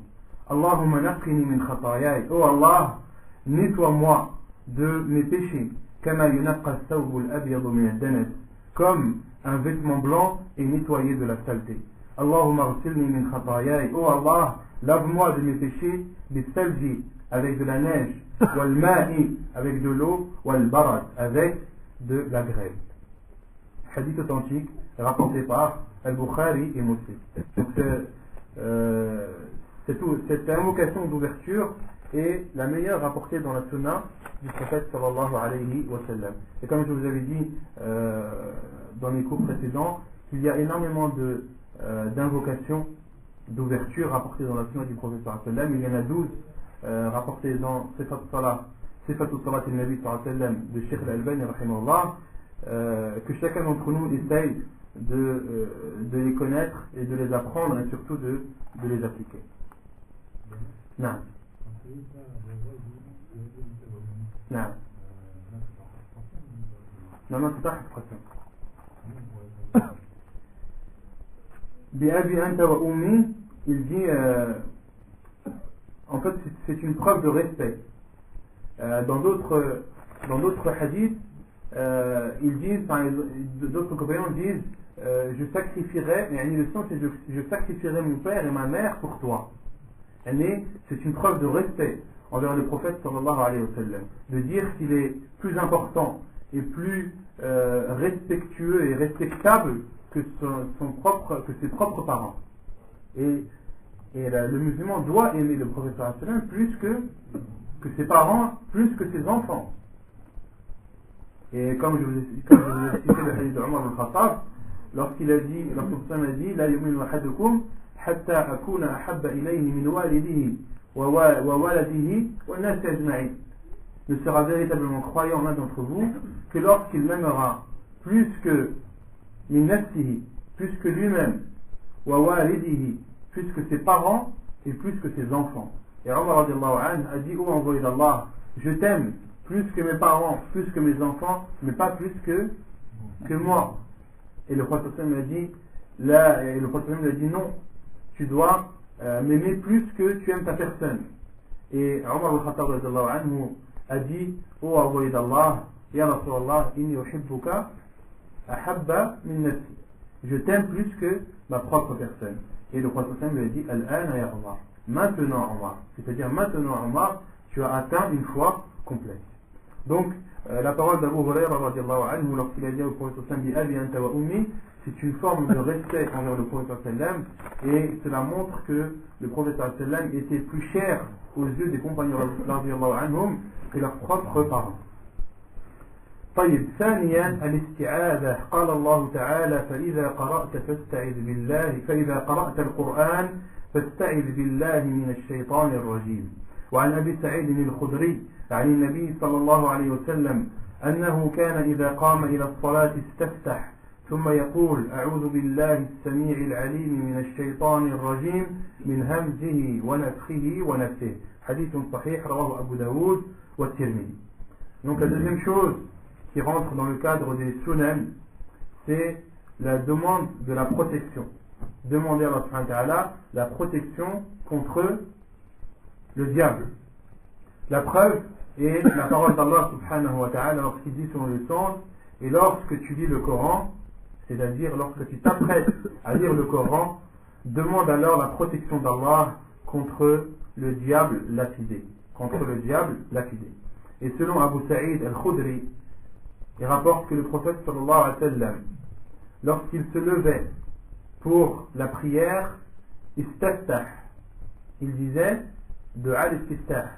Allahumma naqqini min khatayai. Ô Allah, nettoie-moi de mes péchés, kama yunaqqa ath-thawb al-abyad min ad-danas, comme un vêtement blanc est nettoyé de la saleté. Allahumma ghsilni min khatayai. Ô Allah, lave-moi de mes péchés, bis-salji, avec de la neige, wal ma'i, avec de l'eau, wal barad, avec de la grêle. Hadith authentique rapporté par Al-Bukhari et Muslim. Donc cette invocation d'ouverture est la meilleure rapportée dans la sunna du prophète sallallahu alayhi wa sallam. Et comme je vous avais dit dans les cours précédents, il y a énormément d'invocations d'ouverture rapportées dans la sunna du prophète sallallahu alayhi wa sallam. Il y en a 12 rapportées dans Sifatu Salat al-Nabi sallallahu alayhi wa sallam de Sheikh al-Albani rahimahullah, que chacun d'entre nous essaye de les connaître et de les apprendre et surtout de les appliquer. Non. Non. Non, c'est pas expression. Bi'abi anta wa ummi, il dit, en fait, c'est une preuve de respect. Dans d'autres hadiths, ils disent, d'autres compagnons disent, je sacrifierai, et le sens c'est je sacrifierai mon père et ma mère pour toi. C'est une preuve de respect envers le prophète sallallahu alayhi wa sallam, de dire qu'il est plus important et plus respectueux et respectable que ses propres parents. Et le musulman doit aimer le prophète sallallahu alayhi wa sallam plus que ses parents, plus que ses enfants. Et comme je vous ai cité le hadith d'Omar al-Khattab, lorsqu'il a dit, la yu'minu ahadukum hatta akuna ahabba ilayhi min walidihi wa waladihi wa nas ajma'in. Ne sera véritablement croyant l'un d'entre vous que lorsqu'il m'aimera plus que min nafsihi, plus que lui-même, wa walidihi, plus que ses parents et plus que ses enfants. Et Omar radiyallahu anhu a dit, ô envoyé d'Allah, je t'aime plus que mes parents, plus que mes enfants, mais pas plus que moi. Et le prophète a dit, non, tu dois m'aimer plus que tu aimes ta personne. Et Omar al-Khattab a dit, ô envoyé d'Allah, ya Rasulallah, inni uhibbuka ahabba min nafsi. Je t'aime plus que ma propre personne. Et le prophète lui a dit, al-ana ya Omar. Maintenant Omar. C'est-à-dire maintenant Omar, tu as atteint une foi complète. Donc, la parole d'Abu Huraira radiyallahu anhu, lorsqu'il a dit au prophète bi abi anta wa ummi, c'est une forme de respect envers le prophète sallam, et cela montre que le prophète sallam était plus cher aux yeux des compagnons radiyallahu anhum que leurs propres parents. طيب ثانيا الاستعاذة قال الله تعالى فإذا قرأت القرآن فاستعذ بالله من الشيطان الرجيم. وعن أبي سعيد الخدري عن النبي صلى الله عليه وسلم أنه كان إذا قام إلى الصلاة استفتح ثم يقول أعوذ بالله السميع العليم من الشيطان الرجيم من همزه ونفخه ونفثه. حديث صحيح رواه أبو داود والترمذي. Donc la deuxième chose qui rentre dans le cadre des sunan, c'est la demande de la protection. Demander à Allah subhanahu wa ta'ala la protection contre le diable. La preuve est la parole d'Allah subhanahu wa ta'ala lorsqu'il dit selon le sens, et lorsque tu lis le Coran, c'est-à-dire lorsque tu t'apprêtes à lire le Coran, demande alors la protection d'Allah contre le diable lapidé. Contre le diable lapidé. Et selon Abu Sa'id al-Khudri, il rapporte que le prophète sallallahu alayhi wa sallam, lorsqu'il se levait pour la prière, istaftah, il disait du'a al-istiftah.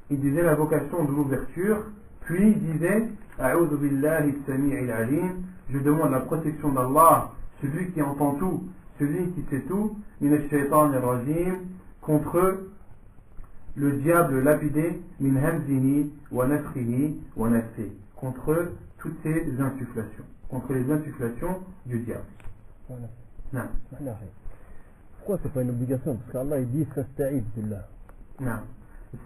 Il disait l'invocation de l'ouverture, puis il disait a'udhu billahi as-sami'il 'alim, je demande la protection d'Allah, celui qui entend tout, celui qui sait tout, min ash-shaytanir rajim, contre le diable lapidé, min hamzihi wa nafthihi wa nafsihi, contre toutes ces insufflations, contre les insufflations du diable. Voilà. Non. Voilà. Pourquoi c'est pas une obligation? Parce qu'Allah il dit fasta'id billah. Non.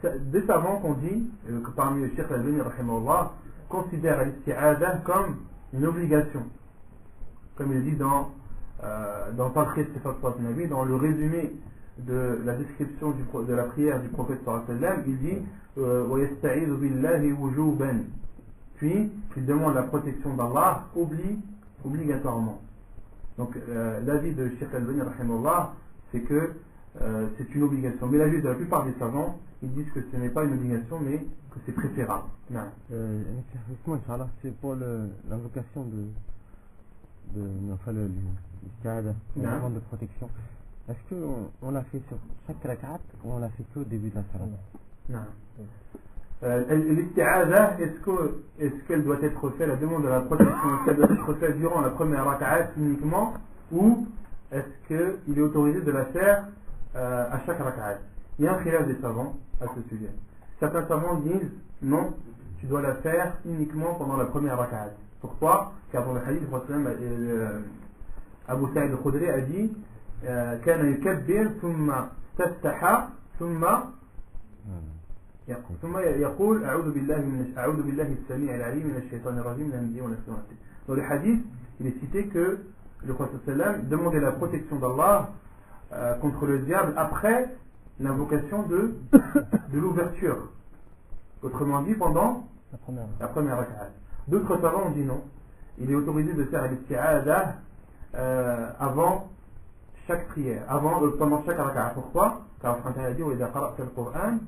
Des savants ont dit que parmi les Cheikh Al-Albani rahimahullah considèrent l'isti'adah comme une obligation, comme il dit dans Talkhis Sifat Nabi, dans le résumé de la description de la prière du prophète sallallahu alayhi wa sallam, il dit wa yasta'idhu billahi wujuban, puis il demande la protection d'Allah obligatoirement. Donc l'avis de Cheikh Al-Albani rahimahullah, c'est que c'est une obligation, mais l'avis de la plupart des savants, ils disent que ce n'est pas une obligation mais que c'est préférable. Non. C'est pour l'invocation de l'isti'adah, la demande de protection. Est-ce qu'on l'a fait sur chaque rak'at ou on l'a fait qu'au début de la salat? Non. L'isti'adah, est-ce qu'elle doit être faite, la demande de la protection, est-ce qu'elle doit être faite durant la première rak'at uniquement, ou est-ce qu'il est autorisé de la faire à chaque rak'at? Il y a un khilaf des savants à ce sujet. Certains savants disent non, tu dois la faire uniquement pendant la première rak'at. Pourquoi? Car dans le hadith, Abu Sa'id al-Khudri a dit كان يكبر ثم استفتح ثم يقول أعوذ بالله السميع العليم من الشيطان الرجيم من همزه ونفخه ونفثه. Dans le hadith, il est cité que le prophète sallam demandait la protection d'Allah contre le diable après l'invocation de l'ouverture. Autrement dit, pendant la première rak'at. D'autres savants ont dit non. Il est autorisé de faire l'isti'adah avant chaque prière, pendant chaque rak'at. Pourquoi? Car il a dit وإذا قرأت القرآن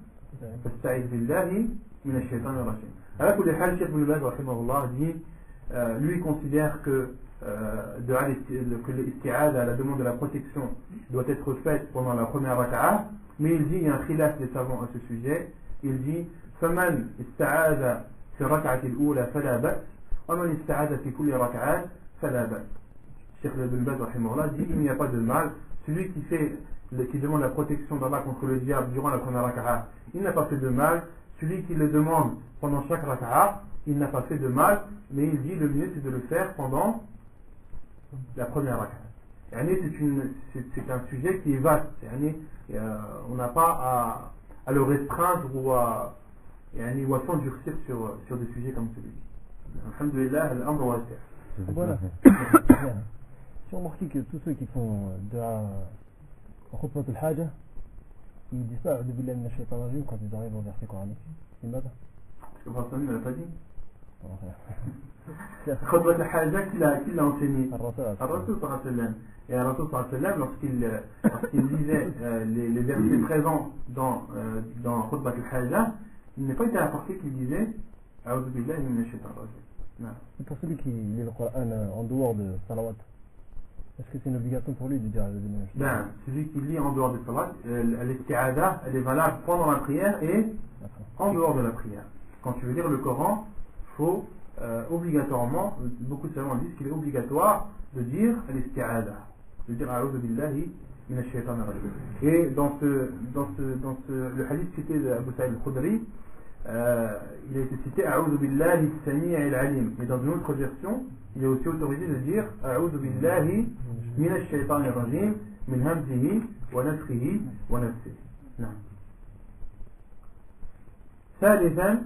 فاستعذ بالله من الشيطان الرجيم. Alors que le Cheikh Ibn Baz rahimahullah dit, lui considère que l'isti'adah, la demande de la protection, doit être faite pendant la première rak'at, mais il dit, il y a un khilaf des savants à ce sujet, il dit فمن استعاذ في الركعة الأولى فلا بأس ومن استعاذ في كل ركعات فلا بأس. Cheikh Ibn Baz rahimahullah dit, il n'y a pas de mal, celui qui demande la protection d'Allah contre le diable durant la première rak'at, il n'a pas fait de mal. Celui qui le demande pendant chaque rak'at, il n'a pas fait de mal, mais il dit le mieux c'est de le faire pendant la première rak'at. C'est un sujet qui est vaste. On n'a pas à le restreindre ou à s'endurcir sur des sujets comme celui-ci. Alhamdulillah, al-amr wasi'. Voilà. J'ai remarqué que tous ceux qui font de khutbat al-haja, ils disent pas a'udhu billahi minash shaitanir rajim quand ils arrivent au verset coranique. C'est mal. Parce que le prophète ne l'a pas dit. Khutbat al-haja, qui l'a enseigné? Al-Rasul sallallahu alayhi wa sallam. Et Al-Rasul sallallahu alayhi wa sallam, lorsqu'il lisait les versets présents dans khutbat al-haja, il n'est pas été apporté qu'il disait a'udhu billahi minash shaitanir rajim. Et pour celui qui lit le Coran en dehors de salawat, est-ce que c'est une obligation pour lui de dire celui qui lit en dehors de salat, l'isti'adah, elle est valable pendant la prière et en dehors de la prière. Quand tu veux lire le Coran, il faut obligatoirement, beaucoup de savants disent qu'il est obligatoire de dire l'isti'adah, de dire a'udhu billahi minash shaitanir rajim. Et dans le hadith cité d'Abu Sa'id al-Khudri, il a été cité a'udhu billahi as-sami'il 'alim. Mais dans une autre version, il est aussi autorisé de dire a'udhu billahi minash shaitanir rajim min hamzihi wa nafthihi wa nafsihi. نعم. ثالثا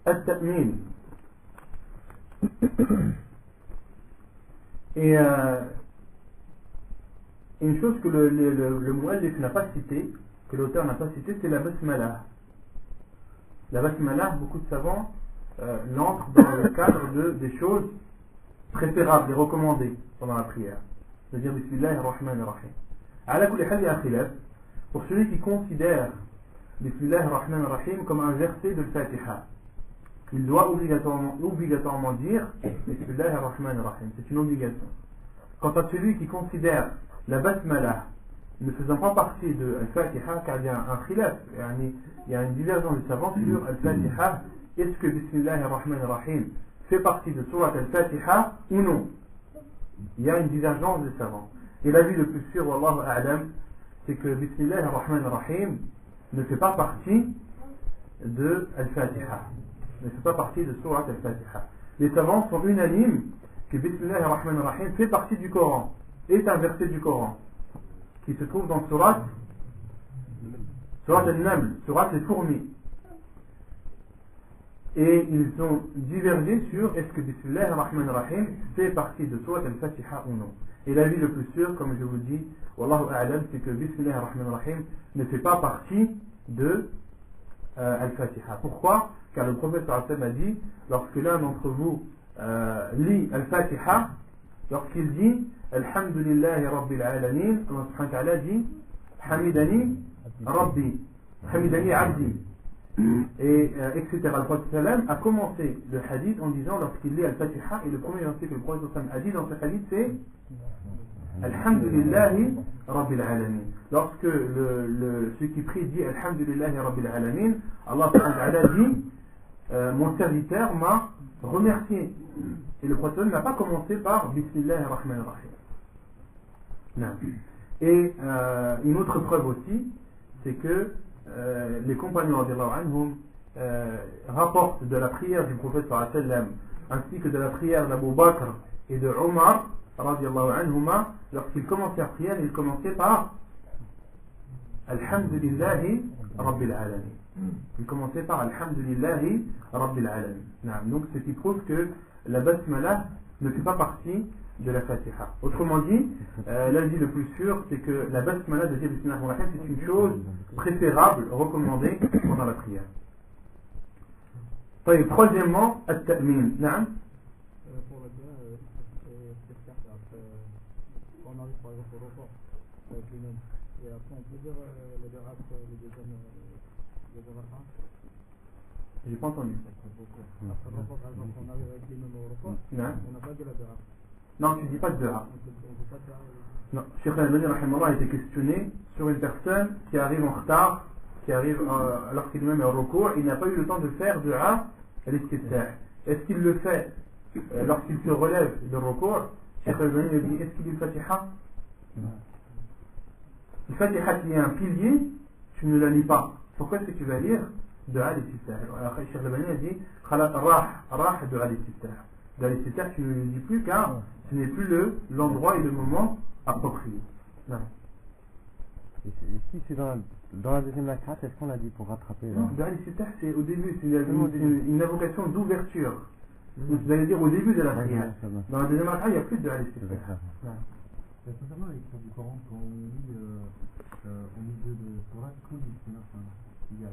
التأمين. Et une chose que le mu'allif n'a pas cité, que l'auteur n'a pas cité, c'est la basmala. La basmala, beaucoup de savants l'entrent dans le cadre des choses préférable et recommandé pendant la prière de dire Bismillah ar-Rahman ar-Rahim. Ala kulli hal, il y a un khilaf pour celui qui considère Bismillah ar-Rahman ar-Rahim comme un verset de Fatiha. Il doit obligatoirement dire Bismillah ar-Rahman ar-Rahim. C'est une obligation. Quant à celui qui considère la Basmala ne faisant pas partie de Al-Fatiha, car il y a un khilaf, il y a une divergence de savants sur Al-Fatiha. Est-ce que Bismillah ar-Rahman ar-Rahim fait partie de Surat Al-Fatiha ou non? Il y a une divergence de savants. Et l'avis le plus sûr, Wallahu a'lam, c'est que Bismillah ar-Rahman ar-Rahim ne fait pas partie de Al-Fatiha. Ne fait pas partie de Surat Al-Fatiha. Les savants sont unanimes que Bismillah ar-Rahman ar-Rahim fait partie du Coran, est un verset du Coran, qui se trouve dans Surat Al-Naml, Surat les fourmis. Et ils ont divergé sur est-ce que Bismillah ar-Rahman ar-Rahim fait partie de Surat Al-Fatiha ou non. Et l'avis le plus sûr, comme je vous dis, Wallahu a'lam, c'est que Bismillah ar-Rahman ar-Rahim ne fait pas partie de Al-Fatiha. Pourquoi? Car le prophète sallallahu alayhi wa sallam a dit, lorsque l'un d'entre vous lit Al-Fatiha, lorsqu'il dit Alhamdulillahi Rabbil Alamin, Allah subhanahu wa ta'ala dit Hamidani Rabbi, Hamidani Abdi, et etc. Le prophète sallam a commencé le hadith en disant, lorsqu'il lit Al-Fatiha, et le premier verset que le prophète sallam a dit dans ce hadith, c'est Alhamdulillahi Rabbil Alamin. Lorsque celui qui prie dit Alhamdulillahi Rabbil Alamin, Allah subhanahu wa ta'ala dit mon serviteur m'a remercié. Et le prophète n'a pas commencé par Bismillah ar-Rahman ar-Rahim. Et une autre preuve aussi, c'est que les compagnons anhum rapportent de la prière du prophète sallallahu alayhi wa sallam, ainsi que de la prière d'Abu Bakr et de Omar radiallahu anhuma, lorsqu'ils commençaient à prier, ils commençaient par Alhamdulillahi Rabbil Alamin. Ils commençaient par Alhamdulillahi Rabbil Alamin. Donc ce qui prouve que la Basmala ne fait pas partie de la Fatiha. Autrement dit, l'avis le plus sûr, c'est que la Basmala de Bismillah ar-Rahman c'est une chose préférable, recommandée pendant la prière. Troisièmement, At-Ta'min. Pour le bien, on arrive par exemple au report avec l'imam. Et après, on peut dire le dérap, le deuxième rafin. J'ai pas entendu. Après le report, par exemple, on arrive avec l'imam au report, on n'a pas dit la dérap. Non, tu dis pas de dérap. On peut pas dire. Non, Cheikh Al-Albani rahimahullah a été questionné sur une personne qui arrive en retard, qui arrive lorsqu'il même est au recours, il n'a pas eu le temps de faire dua al-istiftah. Est-ce qu'il le fait lorsqu'il se relève de recours? Cheikh Al-Albani lui dit, est-ce qu'il dit le Fatiha? Le Fatiha qui est un pilier, tu ne la lis pas. Pourquoi est-ce que tu vas lire dua al-istiftah? Cheikh Al-Albani a dit, khalat rah dua al-istiftah. Dua al-istiftah, tu ne le dis plus car ce n'est plus l'endroit et le moment approprié. Non. Ici, c'est dans la deuxième rak'at, est-ce qu'on l'a dit pour rattraper là? Non, dua al-istiftah, c'est au début, c'est une invocation d'ouverture. Donc, vous allez dire au début de la prière. Dans la deuxième rak'at, il n'y a plus de dua al-istiftah. Sincèrement, avec du Coran, quand on lit au milieu de Torah, il y a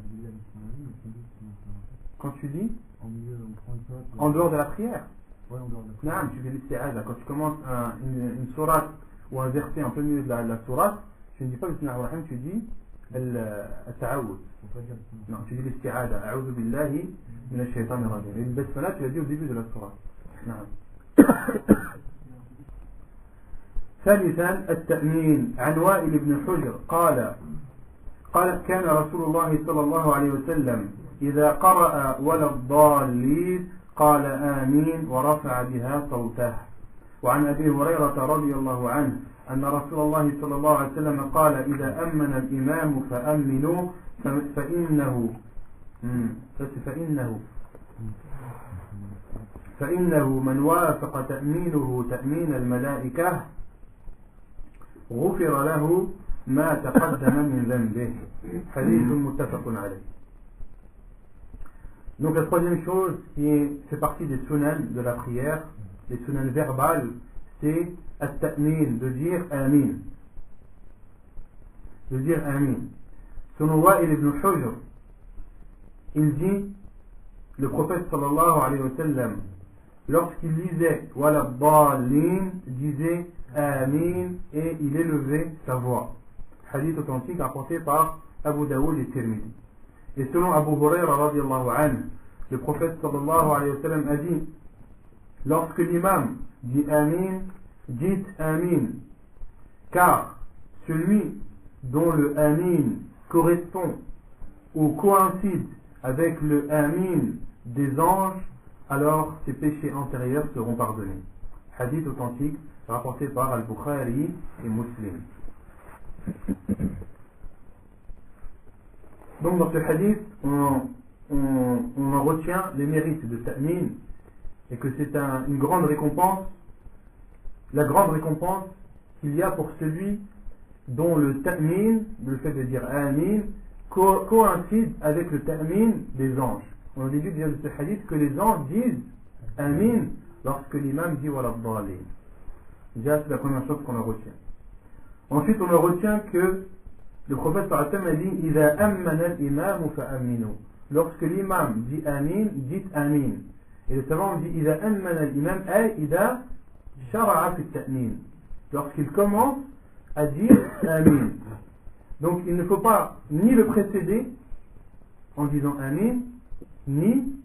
quand tu lis, au milieu, on prend une sourate. En dehors de la prière? Ouais, en dehors de la prière. Non, tu fais l'isti'aza. Quand tu commences une sourate ou un verset en plein milieu de la sourate, tu ne dis pas Bismillah ar-Rahman, tu dis al-ta'awud. Non, tu dis l'isti'aza. A'udhu billahi minash shaytanir rajim. Et le basmala, tu l'as dit au début de la sourate. Non. ثالثا التأمين. عن وائل بن حجر قال كان رسول الله صلى الله عليه وسلم إذا قرأ ولا الضالين قال آمين ورفع بها صوته. وعن أبي هريرة رضي الله عنه أن رسول الله صلى الله عليه وسلم قال إذا أمن الإمام فأمنوا فإنه من وافق تأمينه تأمين الملائكة غفر له ما تقدم من ذنبه. حديث متفق عليه. Donc la troisième chose qui fait partie des sunan de la prière, les sunan verbales, c'est at-ta'min, de dire amin. De dire amin. Selon Wa'il ibn Hujr, il dit, le prophète sallallahu alayhi wa sallam, lorsqu'il lisait wala dallin, disait amin et il élevait sa voix. Hadith authentique rapporté par Abu Daoud et Tirmidhi. Et selon Abu Huraira radiyallahu anhu, le prophète sallallahu alayhi wa sallam a dit, lorsque l'imam dit amin, dites amin, car celui dont le amin correspond ou coïncide avec le amin des anges, alors ses péchés antérieurs seront pardonnés. Hadith authentique rapporté par Al-Bukhari et Muslim. Donc dans ce hadith, on en retient les mérites de ta'min et que c'est une grande récompense, la grande récompense qu'il y a pour celui dont le ta'min, le fait de dire amin, coïncide avec le ta'min des anges. On déduit bien de ce hadith que les anges disent amin lorsque l'imam dit wala dallin. Déjà c'est la première chose qu'on en retient. Ensuite on en retient que le prophète sallallahu alayhi wa sallam a dit idha ammana al-imam fa'aminu. Lorsque l'imam dit amin, dites amin. Et le savant dit idha ammana al-imam ay idha shara'a fi at-ta'min. Lorsqu'il commence à dire amin. Donc il ne faut pas ni le précéder en disant amin, ni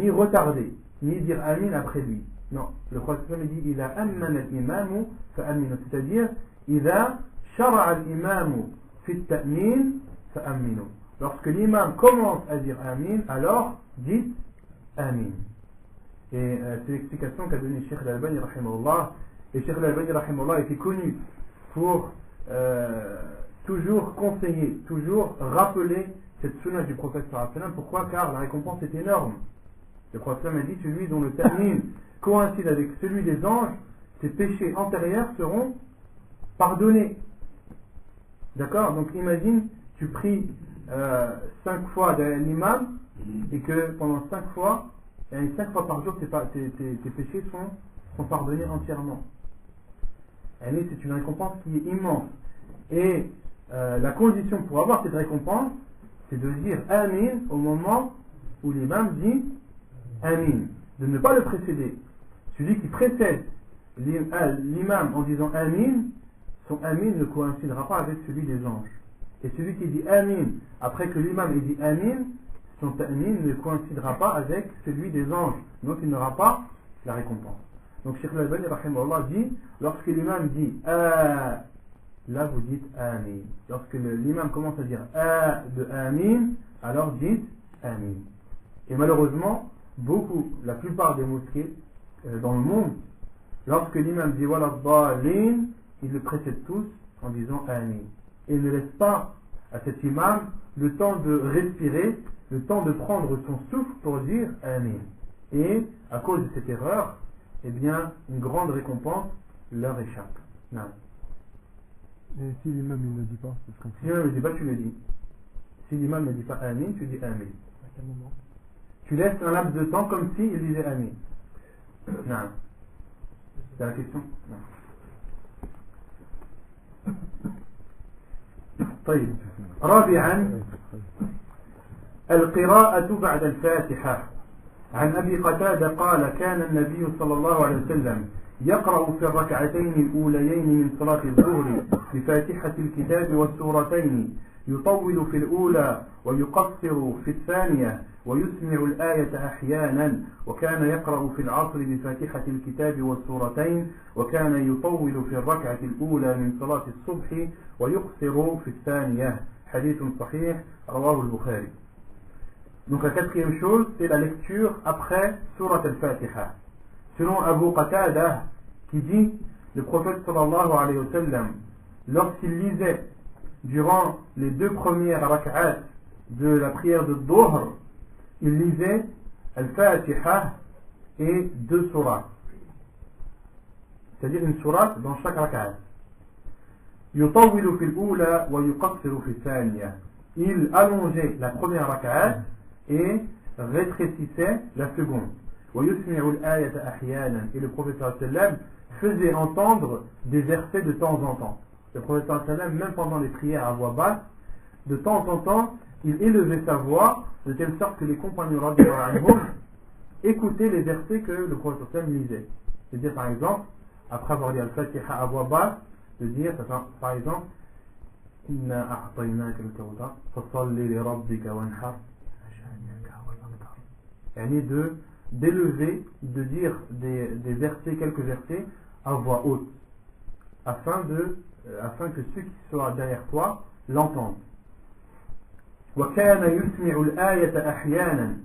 retarder, ni dire amin après lui. Non, le prophète dit idha ammana al-imam fa'aminu, c'est-à-dire idha shara'a al-imam fi at-ta'min fa'aminu. Lorsque l'imam commence à dire amin, alors dites amin. Et c'est l'explication qu'a donnée Cheikh Al-Albani rahimahullah. Et Cheikh Al-Albani rahimahullah était connu pour toujours conseiller, toujours rappeler cette sunna du prophète sallallahu alayhi wa sallam. Pourquoi? Car la récompense est énorme. Le prophète sallallahu alayhi wa sallam a dit celui dont le ta'min coïncide avec celui des anges, ses péchés antérieurs seront pardonnés. D'accord? Donc imagine, tu pries 5 fois derrière l'imam et que pendant 5 fois par jour tes péchés sont pardonnés entièrement. C'est une récompense qui est immense. Et la condition pour avoir cette récompense, c'est de dire amin au moment où l'imam dit amin, de ne pas le précéder. Celui qui précède l'imam en disant amin, son amin ne coïncidera pas avec celui des anges. Et celui qui dit amin après que l'imam ait dit amin, son amin ne coïncidera pas avec celui des anges. Donc il n'aura pas la récompense. Donc Cheikh Al-Albani rahimahullah dit, lorsque l'imam dit là vous dites amin. Lorsque l'imam commence à dire de amin, alors dites amin. Et malheureusement, la plupart des mosquées dans le monde, lorsque l'imam dit wala dallin, ils le précèdent tous en disant amin. Et ne laisse pas à cet imam le temps de respirer, le temps de prendre son souffle pour dire amin. Et à cause de cette erreur, eh bien, une grande récompense leur échappe. Non. Et si l'imam ne le dit pas, si l'imam ne le dit pas, tu le dis. Si l'imam ne dit pas amin, tu dis amin. À quel moment? Tu laisses un laps de temps comme s'il disait amin. Non. C'est la question? Non. طيب رابعا القراءة بعد الفاتحة. عن أبي قتادة قال كان النبي صلى الله عليه وسلم يقرأ في الركعتين الأوليين من صلاة الظهر بفاتحة الكتاب والسورتين، يطول في الأولى ويقصر في الثانية ويسمع الآية أحيانا، وكان يقرأ في العصر بفاتحة الكتاب والسورتين، وكان يطول في الركعة الأولى من صلاة الصبح ويقصر في الثانية. حديث صحيح رواه البخاري. Donc la quatrième chose, c'est la lecture après Surat al-Fatiha. Selon Abu Qatada, qui dit, le prophète sallallahu alayhi wa sallam, lorsqu'il lisait durant les 2 premières rak'at de la prière de Dhuhr, il lisait al-Fatiha et 2 sourates. C'est-à-dire une sourate dans chaque rak'at. يطول في الأولى ويقصر في الثانية. Il allongeait la première rak'at et rétrécissait la seconde. Et le prophète sallam faisait entendre des versets de temps en temps. Le prophète sallam, même pendant les prières à voix basse, de temps en temps, il élevait sa voix de telle sorte que les compagnons écouter les versets que le prophète lisait. C'est-à-dire par exemple, après avoir dit Al-Fatiha à voix basse, de dire par exemple Inna a'tainaka al-kawthar fasalli li rabbika wanhar, d'élever, de dire des versets, quelques versets à voix haute, afin que ceux qui soient derrière toi l'entendent. وَكَانَ يُسْمِعُ الْآيَةَ أَحْيَانًا.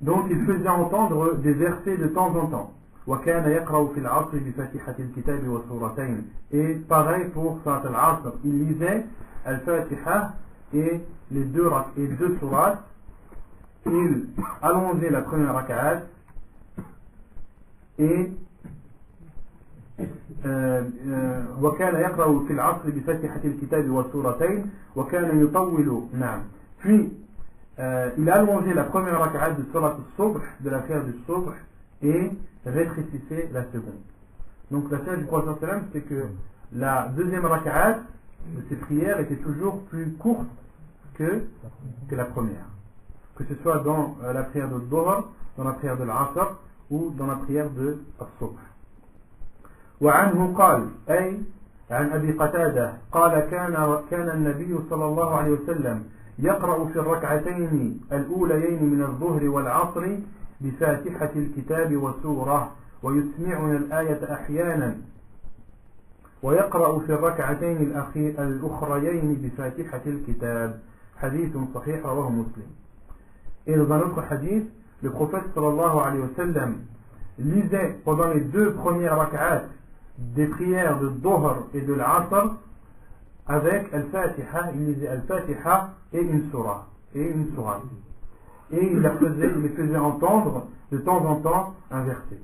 Donc il faisait entendre des versets de temps en temps. وَكَانَ يَقْرَأُ فِي الْعَصْرِ بِفَاتِحَةِ الْكِتَابِ وَسُورَتَيْنِ. Et pareil pour Salat al-Asr, il lisait Al-Fatiha et les deux sourates. Il allongeait la première raka'at et وكان يقرأ في العصر بفاتحة الكتاب والسورتين وكان يطول. Puis il allongeait la première raka'at de Salat al-Subh, de la prière du Subh, et rétrécissait la seconde. Donc la prière du prophète sallam, c'est que la deuxième raka'at de ces prières était toujours plus courte que la première, que ce soit dans la prière de Dhuhr, dans la prière de l'Asr ou dans la prière de As-Subh. وعنه قال أي عن أبي قتادة قال كان النبي صلى الله عليه وسلم يقرأ في الركعتين الأوليين من الظهر والعصر بفاتحة الكتاب وسورة ويسمعنا الآية أحيانا ويقرأ في الركعتين الأخريين بفاتحة الكتاب. حديث صحيح رواه مسلم. Et dans un autre hadith, le prophète sallallahu alayhi wa sallam lisait pendant les deux premières rak'at des prières de Dhuhr et de l'Asr avec Al-Fatiha. Il lisait Al-Fatiha et une surah. Et il les faisait entendre de temps en temps un verset.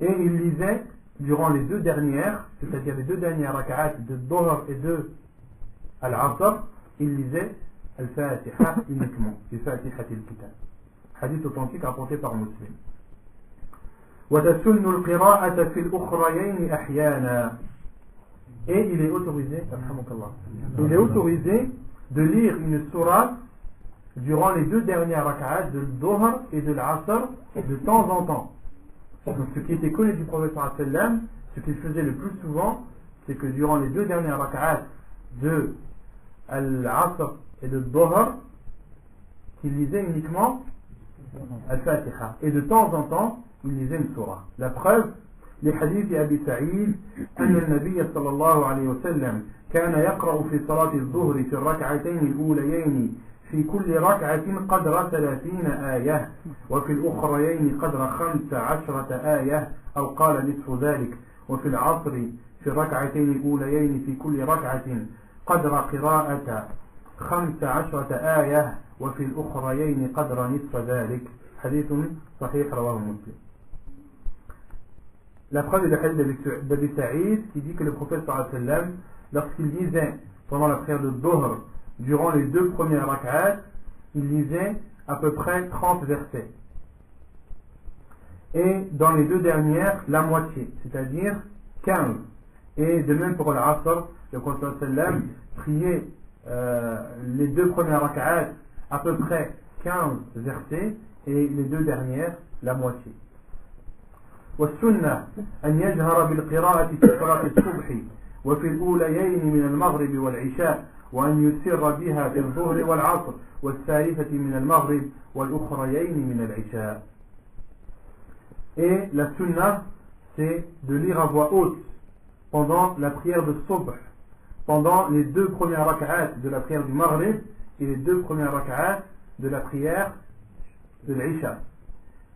Et il lisait durant les deux dernières, c'est-à-dire les deux dernières rak'at de Dhuhr et de Al-Asr, il lisait Al-Fatiha uniquement, Al-Fatiha al-Kitab. Hadith authentique rapporté par Muslim. وَتَسُنُّ الْقِرَاءَةَ فِي الْأُخْرَيَيْنِ أَحْيَانًا. Et il est autorisé de lire une sourate durant les deux dernières rak'at de Dhuhr et de l'Asr de temps en temps. Donc ce qui était connu du prophète sallam, ce qu'il faisait le plus souvent, c'est que durant les deux dernières rak'at de Al-Asr et de Dhuhr, qu'il lisait uniquement Al-Fatiha. Et de temps en temps, il lisait une surah. La preuve, les hadiths d'Abi Sa'id, أن النبي صلى الله عليه وسلم كان يقرأ في صلاة الظهر في الركعتين الأوليين في كل ركعة قدر 30 آية وفي الأخريين قدر 15 آية أو قال نصف ذلك وفي العصر في الركعتين الأوليين في كل ركعة قدر قراءة 15 آية وفي الأخريين قدر نصف ذلك. حديث صحيح رواه مسلم. La preuve est le hadith d'Abi Sa'id qui dit que le prophète sallallahu alayhi wa sallam, lorsqu'il lisait pendant la prière de Dhuhr, durant les deux premières rak'at, il lisait à peu près 30 versets. Et dans les deux dernières, la moitié, c'est-à-dire 15. Et de même pour l'Asr, le prophète sallallahu alayhi wa sallam priait les deux premières rak'at à peu près 15 versets et les deux dernières la moitié. والسنة أن يجهر بالقراءة في صلاة الصبح وفي الأوليين من المغرب والعشاء وأن يسر بها في الظهر والعصر والثالثة من المغرب والأخريين من العشاء. Et la sunna, c'est de lire à voix haute pendant la prière de Subh, pendant les deux premières rak'at de la prière du Maghrib et les deux premières rak'at de la prière de l'Isha,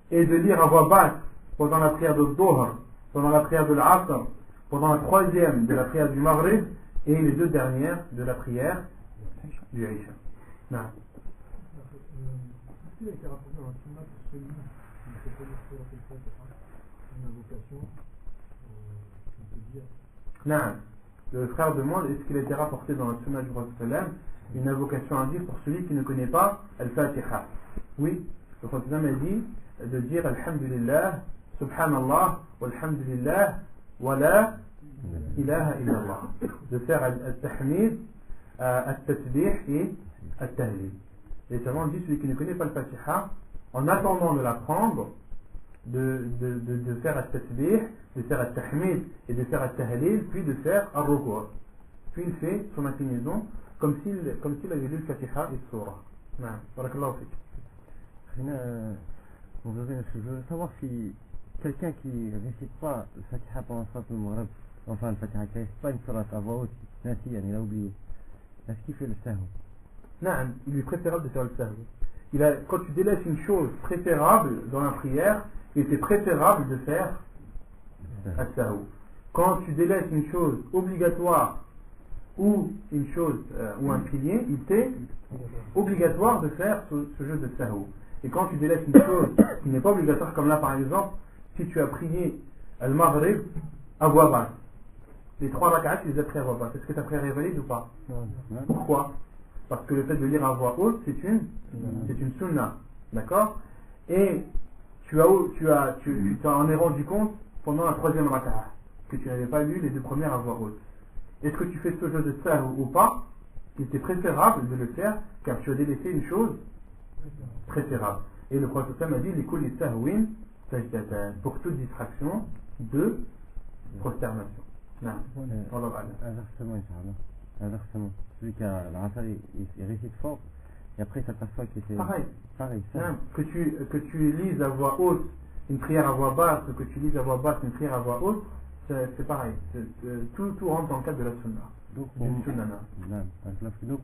et de lire à voix basse pendant la prière de Dhuhr, pendant la prière de l'Asr, pendant la troisième de la prière du Maghrib et les deux dernières de la prière du Isha. Non. Il a été rapporté dans la sunna pour celui qui ne fait pas le sur une invocation, on peut dire. Non. Le frère demande, est-ce qu'il a été rapporté dans la sunna du prophète sallam une invocation à dire pour celui qui ne connaît pas Al-Fatiha? Oui, le prophète sallam a dit de dire Alhamdulillah, Subhanallah, Walhamdulillah, wa la ilaha illallah. De faire Al-Tahmid, Al-Tasbih et Al-Tahlil. Les savants disent celui qui ne connaît pas le Fatiha, en attendant de l'apprendre, de faire at-tasbih, de faire at-tahmid et de faire at-tahlil, puis de faire ar-ruku'. Puis il fait son inclinaison comme s'il avait lu le Fatiha et le Surah. Barakallahu fik. Je veux savoir si quelqu'un qui ne récite pas le Fatiha pendant le Maghrib, enfin le Fatiha, qui ne récite pas une sourate à voix haute, il a oublié, est-ce qu'il fait le sahou? Non, il est préférable de faire le sahou. Quand tu délaisses une chose préférable dans la prière, il est préférable de faire le sahou. Quand tu délaisses une chose obligatoire ou une chose ou un pilier, il t'est obligatoire de faire ce jeu de sahou. Et quand tu délaisses une chose qui n'est pas obligatoire, comme là par exemple, si tu as prié al-Maghrib à voix basse, les 3 rak'at, tu les as pris à voix basse, est-ce que ta prière est valide ou pas? Pourquoi? Parce que le fait de lire à voix haute, c'est une sunna, d'accord? Et tu t'en es rendu compte pendant la 3e rak'at que tu n'avais pas lu les 2 premières à voix haute. Est-ce que tu fais ce jeu de sahou ou pas? Il était préférable de le faire car tu as délaissé une chose préférable. Et le prophète a dit les kulli sahwin sajdatan, pour toute distraction de prosternation. Inversement, celui qui a l'asr, il récite fort et après il s'aperçoit qu'il fait pareil. Que tu lises à voix haute une prière à voix basse ou que tu lises à voix basse une prière à voix haute, c'est pareil. Tout rentre dans le cadre de la sunna. Donc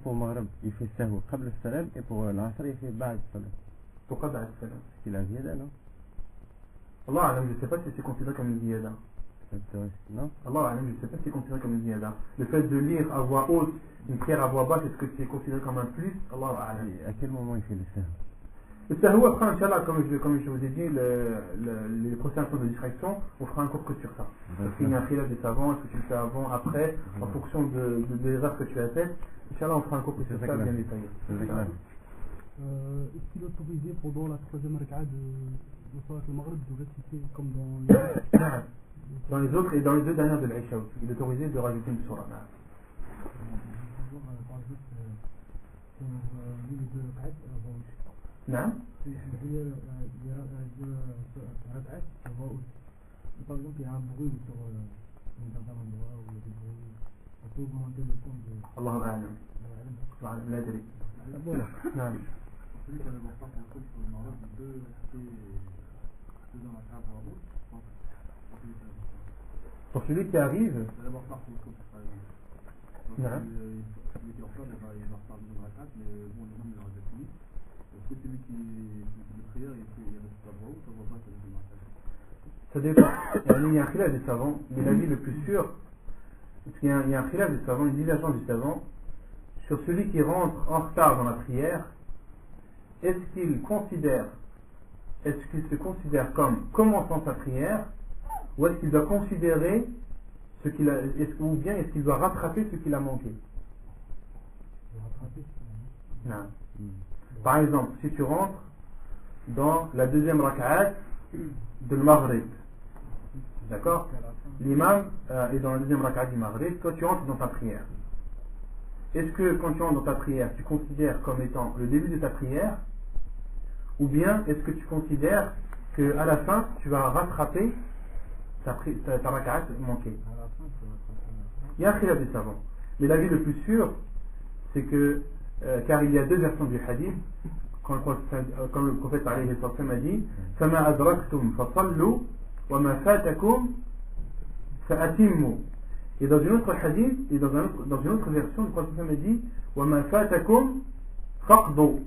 pour Maghrib, il fait sahou qabl al-salam et pour l'asr, il fait ba'd al-salam. Pourquoi ba'd al-salam? Parce qu'il a ziyada, non? Allah, je ne sais pas si c'est considéré comme une ziyada. Non? Allah, je ne sais pas si c'est considéré comme une ziyada. Le fait de lire à voix haute une prière à voix basse, est-ce que c'est considéré comme un plus? Allah, à quel moment il fait le sahou? Le sahou, après, Inch'Allah, comme je vous ai dit, les prochaines instants de distraction, on fera un cours que sur ça. Parce qu'il y a un khilaf des savants, est-ce que tu le fais avant, après, en fonction des erreurs que tu as faites. Inch'Allah, on fera un cours que sur ça bien détaillé. Est-ce qu'il est autorisé pendant la 3e rak'a de Salat al-Maghrib de réciter comme dans les autres et dans les 2 dernières de l'Aïcha aussi, il est autorisé de rajouter une surah. نعم par exemple il y a un bruit sur dans un endroit où il y a des bruits, on peut augmenter le son de الله أعلم لا أدري. نعم. Celui qui avait pas compris sur le Maroc, deux dans la cave en haut. Pour celui qui arrive, celui qui en sort, il va reparler de la cave, mais bon, les gens, il aura déjà fini. Est-ce que celui qui de prière, il reste pas droit ou ça va pas sur le matin? ça dépend. Il y a un khilaf des savants, mais l'avis le plus sûr, parce qu'il y a un khilaf des savants, une divergence des savants, sur celui qui rentre en retard dans la prière, est-ce qu'il se considère comme commençant sa prière, ou est-ce qu'il doit considérer ce qu'il a, ou bien est-ce qu'il doit rattraper ce qu'il a manqué? Non. Par exemple, si tu rentres dans la 2e rak'at de Maghrib, d'accord, l'imam est dans la 2e rak'at du Maghrib, toi tu entres dans ta prière. Est-ce que quand tu entres dans ta prière, tu considères comme étant le début de ta prière, ou bien est-ce que tu considères qu'à la fin tu vas rattraper ta rak'at manquée? Il y a un khilaf des savants, mais l'avis le plus sûr c'est que car il y a 2 versions du hadith, comme le prophète alayhi sallam a dit فَمَا أَدْرَكْتُمْ فَصَلُّوا وَمَا فَاتَكُمْ فَأَتِمُّوا. Et dans une autre hadith, et dans une autre version, le prophète a dit وَمَا فَاتَكُمْ فَقْضُوا.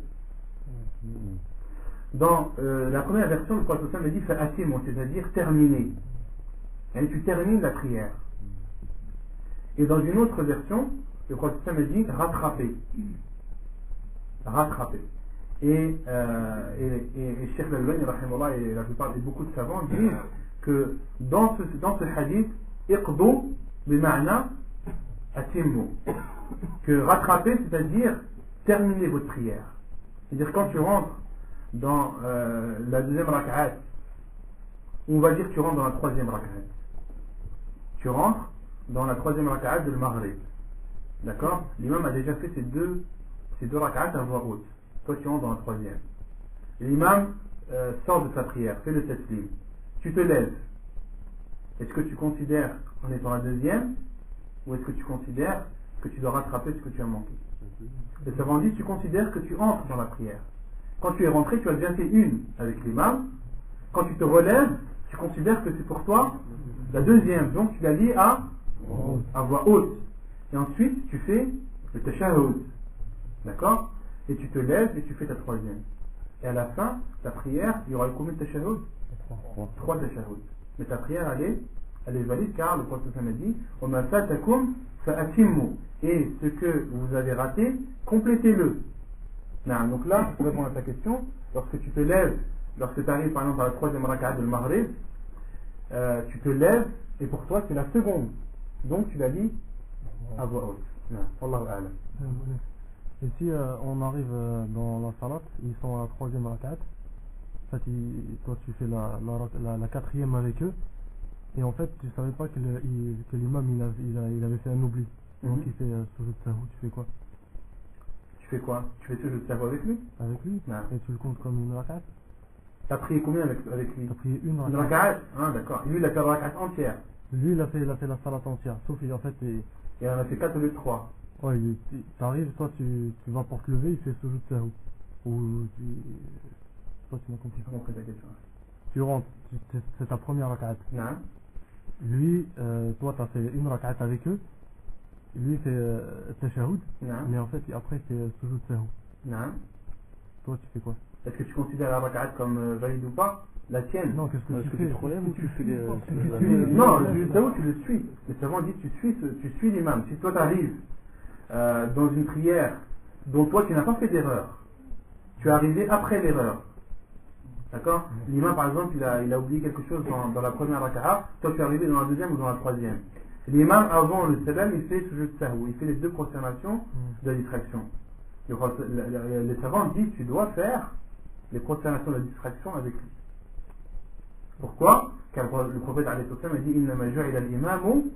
Dans la première version, le prophète a dit فَأَتِمُّوا, c'est-à-dire terminer. Et tu termines la prière. Et dans une autre version, le prophète a dit rattraper. Et Cheikh Al-Albani rahimahullah et la plupart et beaucoup de savants disent que dans ce hadith iqdu bima'na atimmu, que rattraper c'est-à-dire terminer votre prière. C'est-à-dire quand tu rentres dans la 2e rak'at, on va dire que tu rentres dans la 3e rak'at. Tu rentres dans la 3e rak'at de Maghrib. D'accord? L'imam a déjà fait ces deux rak'at à voix haute. Toi tu rentres dans la 3e. L'imam sort de sa prière, fait le taslim. Tu te lèves. Est-ce que tu considères en étant la deuxième, ou est-ce que tu considères que tu dois rattraper ce que tu as manqué? Les savants disent, tu considères que tu entres dans la prière. Quand tu es rentré, tu as déjà fait une avec l'imam. Quand tu te relèves, tu considères que c'est pour toi la deuxième. Donc tu la lis à voix haute. Et ensuite, tu fais le tashahhud. D'accord? Et tu te lèves et tu fais ta troisième. Et à la fin, ta prière, il y aura combien de tashahhud? 3 tashahhud. Mais ta prière, elle est valide car le prophète a dit وَمَا فَاتَكُمْ فَأَتِمُّوا. Et ce que vous avez raté, complétez-le. Donc là, pour répondre à ta question, lorsque tu te lèves, lorsque tu arrives par exemple à la troisième rak'at de Maghrib, tu te lèves et pour toi c'est la seconde. Donc tu la lis à voix haute. Wallahu a'lam. Et si on arrive dans la salat, ils sont à la troisième rak'at, en fait, toi tu fais la quatrième avec eux, et en fait tu savais pas que l'imam il avait fait un oubli, donc il fait sujoud sahou, tu fais quoi? Tu fais quoi? Tu fais sujoud sahou avec lui? Avec lui? Et tu le comptes comme une rak'at? T'as prié combien avec lui? T'as prié une rak'at. Une rak'at? Ah d'accord. Lui il a fait la rak'at entière. Lui il a fait la salat entière, sauf qu'il en fait et on a fait 4 au lieu de 3. Ouais, t'arrives, toi tu vas pour te lever, il fait sujoud sahou. Ou toi tu m'as compris. Comment ta question? Tu rentres, c'est ta première rak'at. Lui, toi tu as fait une rak'at avec eux. Lui il fait tashahhud, mais en fait après c'est sujoud sahou. Toi tu fais quoi? Est-ce que tu considères la rak'at comme valide ou pas? La tienne? Non, qu'est-ce que tu fais? Tu te relèves ou tu fais Non, le sujoud sahou tu le suis. Les savants disent tu suis l'imam. Si toi tu arrives dans une prière dont toi tu n'as pas fait d'erreur, tu es arrivé après l'erreur, d'accord? L'imam par exemple il a oublié quelque chose dans la première rak'a, toi tu es arrivé dans la deuxième ou dans la troisième. L'imam avant le salam il fait sujoud sahou, il fait les 2 prosternations de la distraction. Les savants disent tu dois faire les prosternations de la distraction avec lui. Pourquoi? Car le prophète a dit innama ju'ila al-imamu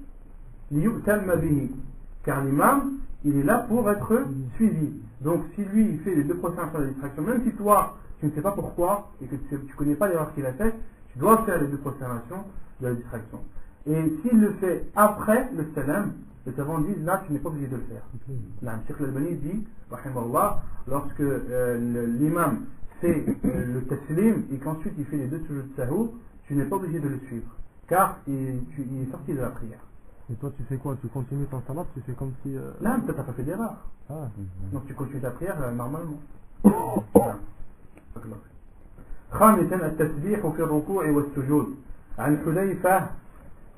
liyu'tamma bihi. Car l'imam il est là pour être suivi. Donc si lui il fait les 2 prosternations de la distraction, même si toi tu ne sais pas pourquoi et que tu ne connais pas l'erreur qu'il a faite, tu dois faire les 2 prosternations de la distraction. Et s'il le fait après le salam, les savants disent là tu n'es pas obligé de le faire. Là, Cheikh Al-Albani dit, rahimahullah, lorsque l'imam fait le taslim et qu'ensuite il fait les 2 sujoud sahou, tu n'es pas obligé de le suivre, car il est sorti de la prière. Et toi tu fais quoi? Tu continues ton salat, tu fais comme si... Là, tu n'as pas fait d'erreur. Donc tu continues ta prière normalement. خامسا التسبيح في الركوع والسجود. عن حذيفة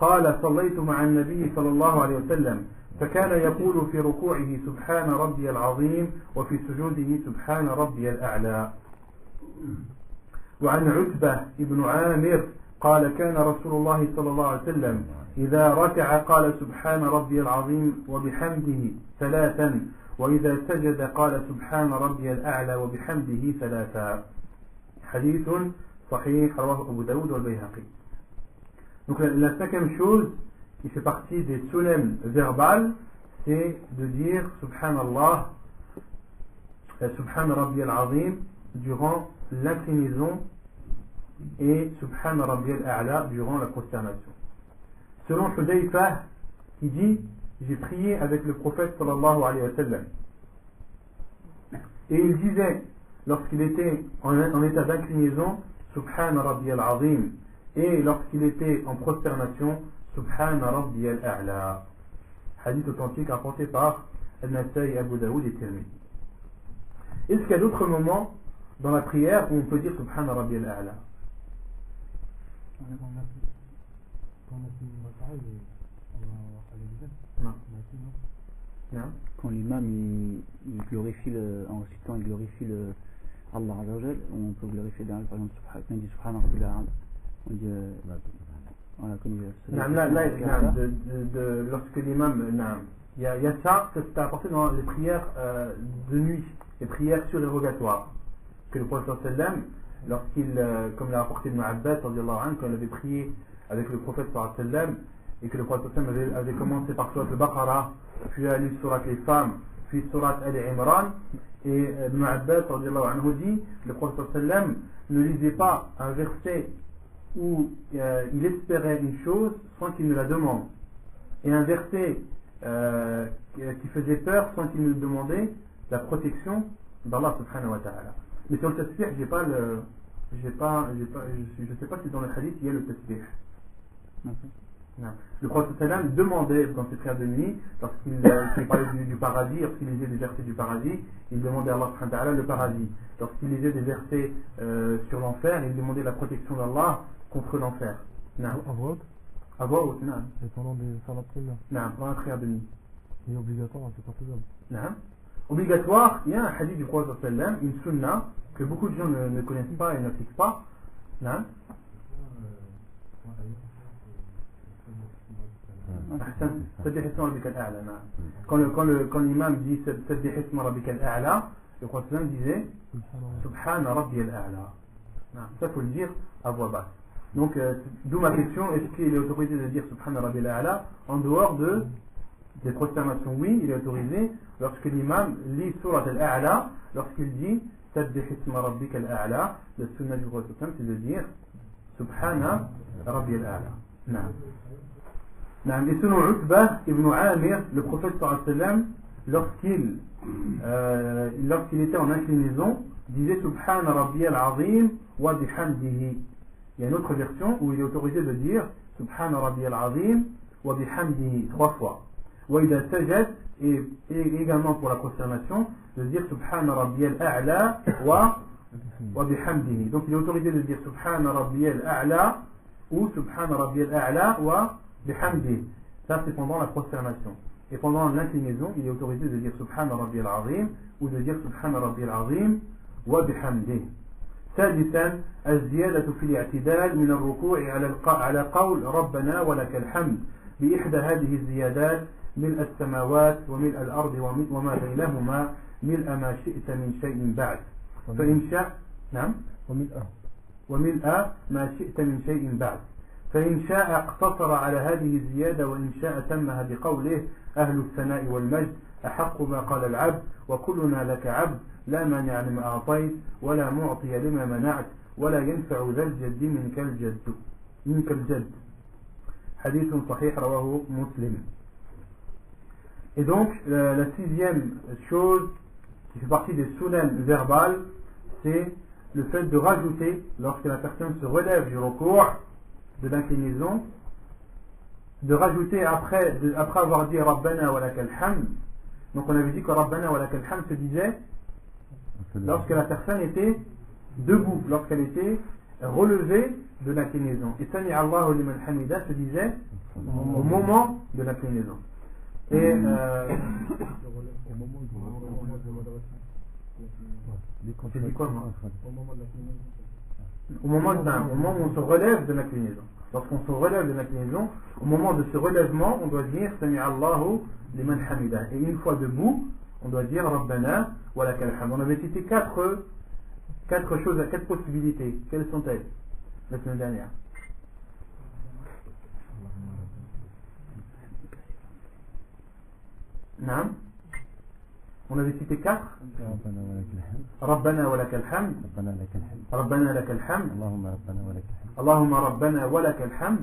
قال صليت مع النبي صلى الله عليه وسلم فكان يقول في ركوعه سبحان ربي العظيم وفي سجوده سبحان ربي الأعلى. وعن عتبة بن عامر قال كان رسول الله صلى الله عليه وسلم إذا ركع قال سبحان ربي العظيم وبحمده 3 وإذا سجد قال سبحان ربي الأعلى وبحمده 3. حديث صحيح رواه أبو داود والبيهقي. Donc la 5e chose qui fait partie des sunnah verbales, c'est de dire Subhanallah, Subhan Rabbi al-Azim durant l'inclinaison et Subhan Rabbi al-A'la durant la prosternation. Selon Hudayfa, qui dit j'ai prié avec le prophète sallallahu alayhi wa sallam et il disait lorsqu'il était en état d'inclinaison Subhan Rabbi al-Azim et lorsqu'il était en prosternation Subhan Rabbi al-A'la. Hadith authentique rapporté par Al-Nasa'i, Abu Daoud et Tirmidhi. Est-ce qu'il y a d'autres moments dans la prière où on peut dire Subhan Rabbi al-A'la? Non. Quand l'imam il glorifie en récitant il glorifie Allah Azza wa Jal, on peut glorifier derrière par exemple on dit Subhana Rabbil A'la, on dit voilà comme lorsque l'imam il y a ça c'est apporté dans les prières de nuit, les prières surérogatoires que le prophète sallam lorsqu'il comme l'a rapporté Ibn Abbas quand il avait prié avec le prophète sallam et que le prophète sallam avait commencé par Surat al-Baqarah puis a lu Surat les femmes في سورة آل Imran, et Ibn Abbas anhu dit, le prophète sallam ne lisait pas un verset où il espérait une chose sans qu'il ne la demande, et un verset qui faisait peur sans qu'il ne demandait la protection d'Allah subhanahu wa ta'ala. Mais sur le tasbih, je sais pas si dans le hadith il y a le tasbih. Non. Le prophète sallam demandait dans ses prières de nuit, lorsqu'il parlait du paradis, lorsqu'il lisait des versets du paradis, il demandait à Allah subhanahu wa ta'ala le paradis. Lorsqu'il lisait des versets sur l'enfer, il demandait la protection d'Allah contre l'enfer. Non. À voix haute, non. Et pendant des salats primaires. Non, pendant la prière de nuit. C'est obligatoire, c'est pas faisable. Non. Obligatoire, il y a un hadith du prophète sallam, une sunna, que beaucoup de gens ne connaissent pas et n'appliquent pas. Non. Quand l'imam dit Sabbih isma rabbika al-a'la, le prophète sallam disait Subhana rabbi al-a'la. Ça il faut le dire à voix basse. Donc d'où ma question, est-ce qu'il est autorisé de dire Subhana rabbi al-a'la en dehors des prosternations? Oui, il est autorisé lorsque l'imam lit Surat al-a'la, lorsqu'il dit Sabbih isma rabbika al-a'la. Le sunnah du prophète sallam, c'est de dire Subhana rabbi al-a'la. Non. Et selon Utbah ibn Amir, le prophète sallallahu alayhi wa sallam, lorsqu'il était en inclinaison, disait Subhana rabbiyal azim wa bihamdihi. Il y a une autre version où il est autorisé de dire Subhana rabbiyal azim wa bihamdihi 3 fois. Wa idha sajad, et également pour la prosternation, de dire Subhana rabbiyal a'la wa bihamdihi. Donc il est autorisé de dire Subhana rabbiyal a'la ou Subhana rabbiyal a'la wa bihamdi. Ça c'est pendant la prosternation. Et pendant l'inclinaison, il est autorisé de dire Subhana rabbiyal azim ou de dire Subhana rabbiyal azim wa bihamdi. ثالثا الزيادة في الاعتدال من الركوع على قول ربنا ولك الحمد بإحدى هذه الزيادات ملء السماوات وملء الأرض وما بينهما ملء ما شئت من شيء بعد فإن شاء نعم وملء ما شئت من شيء بعد فإن شاء اقتصر على هذه الزيادة وإن شاء تمها بقوله أهل الثناء والمجد أحق ما قال العبد وكلنا لك عبد لا مانع لما أعطيت ولا معطي لما منعت ولا ينفع ذا الجد منك الجد حديث صحيح رواه مسلم. Et donc la sixième chose qui fait partie des sunan verbales, c'est le fait de rajouter, lorsque la personne se relève du recours, de l'inclinaison, de rajouter après avoir dit Rabbana wa lakal hamd. Donc on avait dit que Rabbana wa lakal hamd se disait lorsque la personne était debout, lorsqu'elle était relevée de l'inclinaison. Et Sami Allahu liman hamida se disait au moment de l'inclinaison. Et c'est dit quoi, moi? Au moment où on se relève de l'inclinaison. Lorsqu'on se relève de l'inclinaison, au moment de ce relèvement, on doit dire Sami Allahu liman hamida. Et une fois debout, on doit dire Rabbana wa lakal hamd. On avait cité quatre possibilités. Quelles sont-elles la semaine dernière? Non. On avait cité 4. Rabbana wa lakal hamd. Rabbana lakal hamd. Allahumma rabbana wa lakal hamd.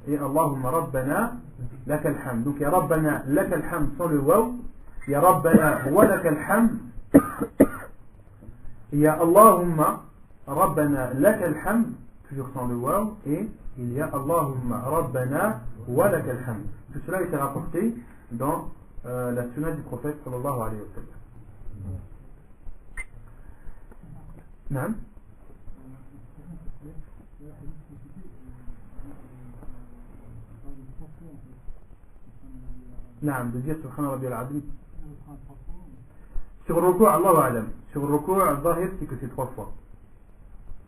Et Allahumma rabbana lakal hamd. Donc il y a Rabbana lakal hamd sans le waw. Il y a Rabbana wa lakal hamd. Il y a Allahumma rabbana lakal hamd, toujours sans le waw. Et il y a Allahumma rabbana wa lakal hamd. Tout cela a été rapporté dans la sunna du prophète sallallahu alayhi wa sallam. Naam. Naam, de dire Subhana Rabbi al-Azim. Sur le recours, Allahu A'lam. Sur le recours, al-Zahir, c'est que c'est 3 fois.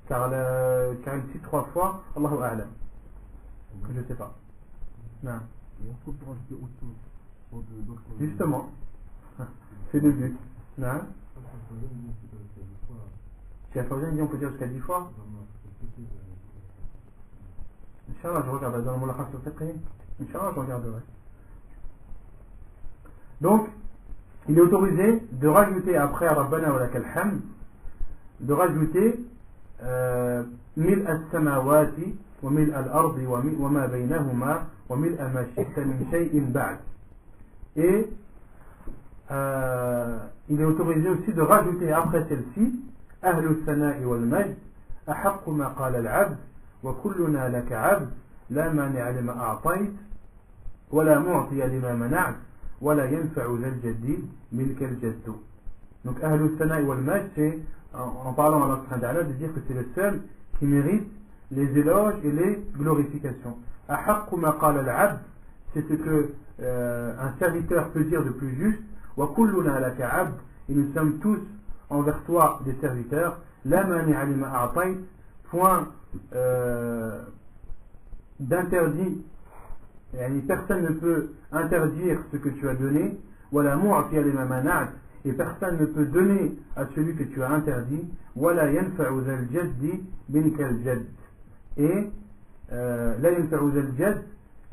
Car il cite 3 fois, Allahu A'lam. Je ne sais pas. Naam. Justement, c'est le but. Non. Cheikh Fawzan dit on peut dire jusqu'à 10 fois. Inch'Allah, je regarderai dans le Mulakhas al-Fiqhi. Inch'Allah, je regarderai. Donc, il est autorisé de rajouter après Rabbana wa lakal hamd, de rajouter mil as-samawati wa mil al-ardi wa ma baynahuma wa mil ma shi'ta min shay'in ba'd. Et il est autorisé aussi de rajouter après celle-ci ahlu sana'i wal majd ahaqqu ma qala al-'abd wa kulluna laka 'abd la mani'a lima a'tayt wa la mu'tiya lima mana'ta wa la yanfa'u dhal jaddi milka al-jadd. Donc ahlu sana'i wal majd, c'est en parlant à Allah subhanahu wa ta'ala de dire que c'est le seul qui mérite les éloges et les glorifications. Ahaqqu ma qala al-'abd, c'est ce que un serviteur peut dire de plus juste. Wa kulluna laka 'abd, et nous sommes tous envers toi des serviteurs. La mani'a lima a'tayt, point d'interdit, personne ne peut interdire ce que tu as donné. Wa la mu'tiya lima mana'ta, et personne ne peut donner à celui que tu as interdit. Wa la yanfa'u dhal jaddi minka al-jadd, et la yanfa'u dhal jadd,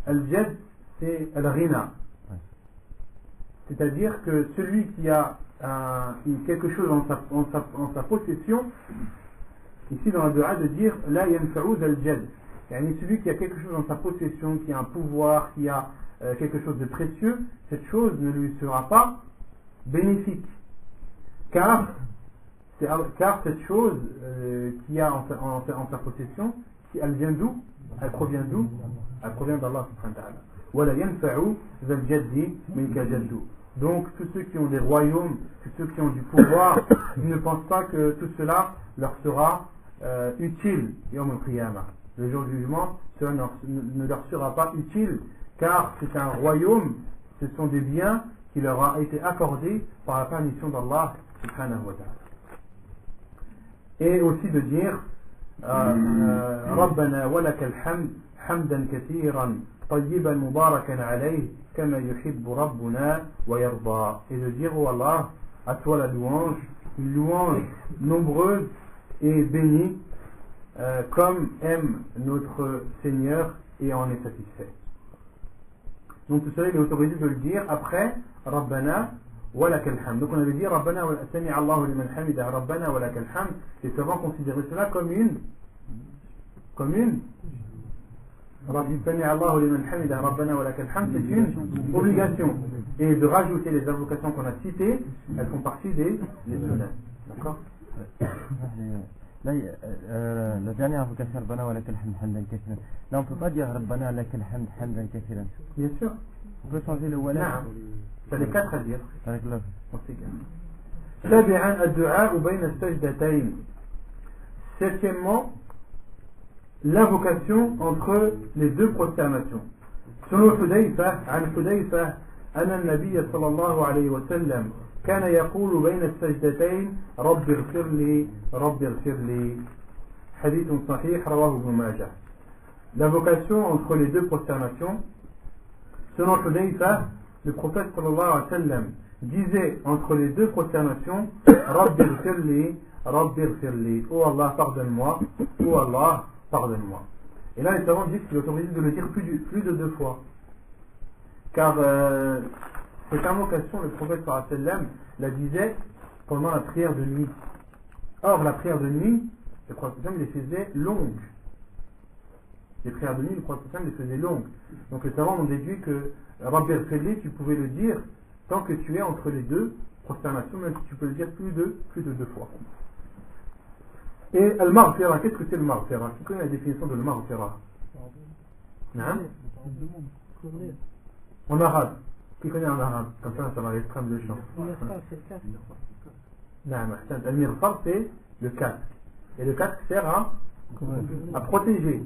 al-jadd c'est al-ghina, c'est-à-dire que celui qui a quelque chose en sa possession, ici dans la dua de dire la yanfa'u dhal jadd, celui qui a quelque chose en sa possession, qui a un pouvoir, qui a quelque chose de précieux, cette chose ne lui sera pas bénéfique, car cette chose qui a en sa possession, elle vient d'où? Elle provient d'où? Elle provient d'Allah subhanahu wa ta'ala. Wa la yanfa'u dhal jaddi minka jaddu. Donc tous ceux qui ont des royaumes, tous ceux qui ont du pouvoir, ils ne pensent pas que tout cela leur sera utile yawm al-qiyamah. Le jour du jugement, cela ne leur sera pas utile, car c'est un royaume, ce sont des biens qui leur ont été accordés par la permission d'Allah subhanahu wa ta'ala. Et aussi de dire Rabbana wa lakal hamd hamdan kathiran tayyiban mubarakan alayh kama yuhibbu rabbuna wa yarda, et de dire oh Allah, à toi la louange, une louange nombreuse et bénie comme aime notre Seigneur et en est satisfait. Donc tout cela il est autorisé de le dire après Rabbana wa lakal hamd. Donc on avait dit Rabbana wa sami'a Allahu liman hamida Rabbana wa lakal hamd, et savants considérer cela comme une sami'a Allahu liman hamida Rabbana wa lakal hamd, c'est une obligation, et de rajouter les invocations qu'on a citées, elles font partie des sunnah. D'accord? Là, la dernière invocation, Rabbana wa lakal hamd hamdan kathiran. Là, on ne peut pas dire Rabbana lakal hamd hamdan kathiran. Bien sûr. On peut changer le wala. C'est les 4 à dire. Avec l'autre. سابعا الدعاء بين السجدتين. Septièmement, l'invocation entre les deux prosternations. Selon Hudayfa, عن حذيفة أن النبي صلى الله عليه وسلم كان يقول بين السجدتين رب اغفر لي رب اغفر لي. حديث صحيح رواه ابن ماجه. L'invocation entre les deux prosternations. Selon Hudayfa, le prophète sallallahu alayhi wa sallam disait entre les deux prosternations Rabbi ighfirli, Rabbi ighfirli, oh Allah pardonne-moi, oh Allah pardonne-moi. Et là les savants disent qu'il est autorisé de le dire plus de 2 fois, car cette invocation le prophète sallallahu alayhi wa sallam la disait pendant la prière de nuit. Or la prière de nuit, le prophète sallallahu alayhi wa sallam les faisait longues. Les prières de nuit, le prophète sallallahu alayhi wa sallam les faisait longues. Donc les savants ont déduit que Rabbi al-Khali, tu pouvais le dire tant que tu es entre les deux prosternations, même si tu peux le dire plus de 2 fois. Et al-Maghfira, qu'est-ce que c'est le Maghfira? Qui connaît la définition de al-Maghfira? En arabe. Qui connaît en arabe? Comme ça va à l'extrême de champ. Al-Mirfar, c'est le casque. Et le casque sert à protéger.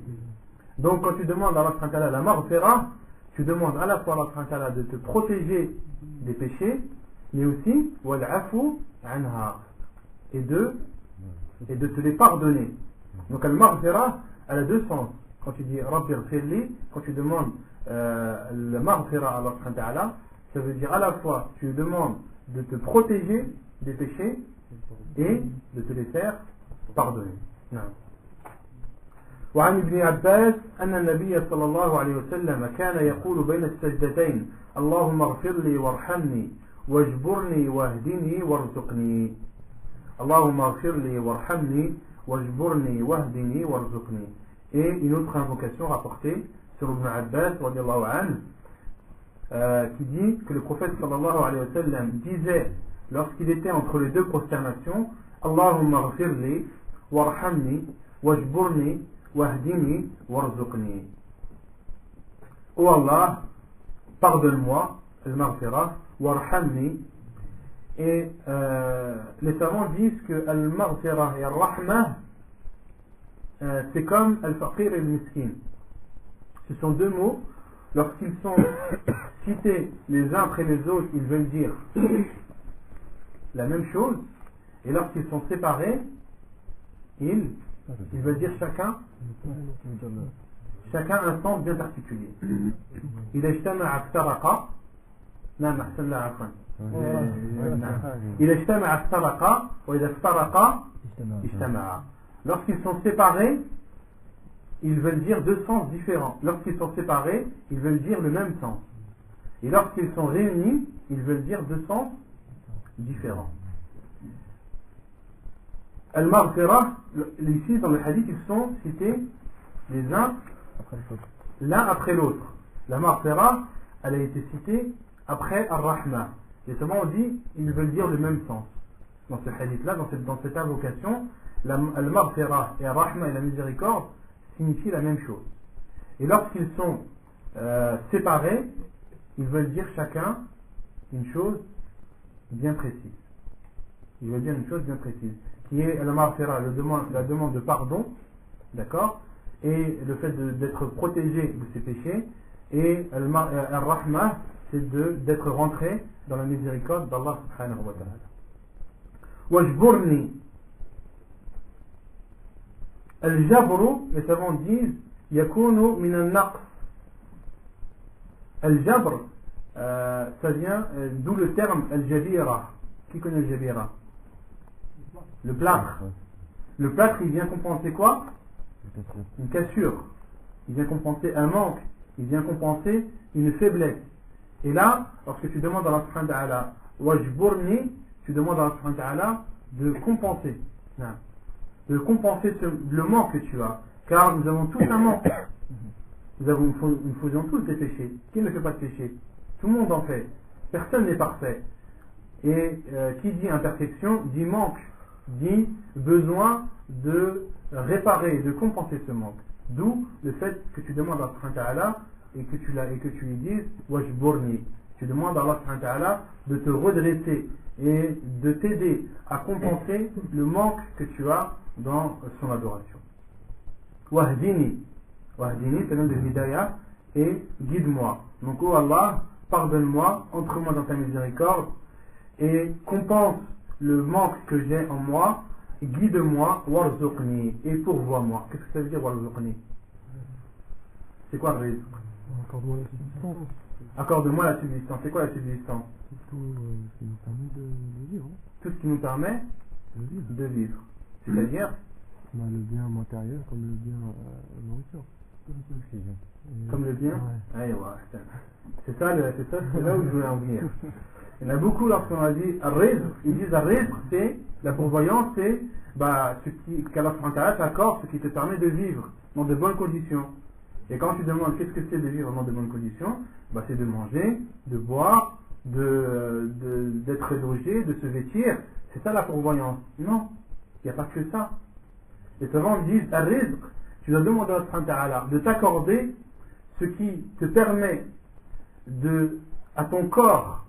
Donc quand tu demandes à Allah la Maghfira, tu demandes à la fois à Allah de te protéger des péchés, mais aussi wal-afu anha, et de te les pardonner. Donc al-maghfira, elle a 2 sens. Quand tu dis Rabbi ighfirli, quand tu demandes le maghfira à Allah, ça veut dire à la fois tu demandes de te protéger des péchés et de te les faire pardonner. Non. وعن ابن عباس أن النبي صلى الله عليه وسلم كان يقول بين السجدتين اللهم اغفر لي وارحمني wajburni wahdini warzuqni. Allahumma ighfir li warhamni wajburni wahdini warzuqni. Et une autre invocation rapportée sur Ibn Abbas radiallahu anhu, qui dit que le prophète sallallahu alayhi wa sallam disait lorsqu'il était entre les deux prosternations, Allahumma ighfir li warhamni wajburni wahdini warzuqni. Oh Allah, pardonne-moi, al-maghfirah, warhamni. Et les savants disent que al-maghfirah et al-rahmah, c'est comme al-faqir et al-miskin. Ce sont deux mots, lorsqu'ils sont cités les uns après les autres, ils veulent dire la même chose, et lorsqu'ils sont séparés, ils veulent dire chacun un sens bien particulier. إذا اجتمع افترقا نعم أحسن الله عفوا إذا اجتمع افترقا وإذا افترقا اجتمعا. Lorsqu'ils sont séparés, ils veulent dire deux sens différents. Lorsqu'ils sont séparés, ils veulent dire le même sens. Et lorsqu'ils sont réunis, ils veulent dire deux sens différents. Al-Maghfirah, ici dans le hadith, ils sont cités les uns l'un après l'autre. La Maghfirah, elle a été citée après Ar-Rahma. Et seulement on dit, ils veulent dire le même sens. Dans ce hadith-là, dans cette invocation, Al-Maghfirah et Ar-Rahma et la miséricorde signifient la même chose. Et lorsqu'ils sont séparés, ils veulent dire chacun une chose bien précise. Ils veulent dire une chose bien précise, qui est Al-Maghfirah, la demande de pardon, d'accord, et le fait d'être protégé de ses péchés, et Al-Rahma, c'est d'être rentré dans la miséricorde d'Allah subhanahu wa ta'ala. Wajburni. Al-Jabru, les savants disent, yakunu min al-naqs. Al-Jabr, ça vient d'où le terme Al-Jabira. Qui connaît Al-Jabira? Le plâtre. Le plâtre, il vient compenser quoi? Une cassure. Il vient compenser un manque. Il vient compenser une faiblesse. Et là, lorsque tu demandes à Allah subhanahu wa ta'ala wajburni, tu demandes à Allah subhanahu wa ta'ala de compenser. De compenser le manque que tu as. Car nous avons tous un manque. Nous faisons tous des péchés. Qui ne fait pas de péché? Tout le monde en fait. Personne n'est parfait. Et qui dit imperfection dit manque, dit besoin de réparer, de compenser ce manque. D'où le fait que tu demandes à Allah subhanahu wa ta'ala et que tu lui dises wajburni. Tu demandes à Allah subhanahu wa ta'ala de te redresser et de t'aider à compenser le manque que tu as dans son adoration. Wahdini. Wahdini, c'est le nom de Hidayah, et guide-moi. Donc, oh Allah, pardonne-moi, entre-moi dans ta miséricorde et compense le manque que j'ai en moi, guide-moi, warzuqni, et pourvois-moi. Qu'est-ce que ça veut dire warzuqni? C'est quoi le rizq? Accorde-moi la subsistance. Accorde-moi la subsistance. C'est quoi la subsistance? Tout ce qui nous permet de vivre. Tout ce qui nous permet de vivre. C'est-à-dire on a le bien matériel comme le bien nourriture. Comme le bien? Ouais. C'est ça, c'est là où je voulais en venir. Il y en a beaucoup lorsqu'on a dit ar-rizq, ils disent ar-rizq, c'est la pourvoyance, c'est qu'Allah subhanahu wa ta'ala t'accorde ce qui te permet de vivre dans de bonnes conditions. Et quand tu demandes qu'est-ce que c'est de vivre dans de bonnes conditions, c'est de manger, de boire, d'être logé, de se vêtir. C'est ça la pourvoyance. Non, il n'y a pas que ça. Les savants disent ar-rizq, tu dois demander à Allah subhanahu wa ta'ala de t'accorder ce qui te permet à ton corps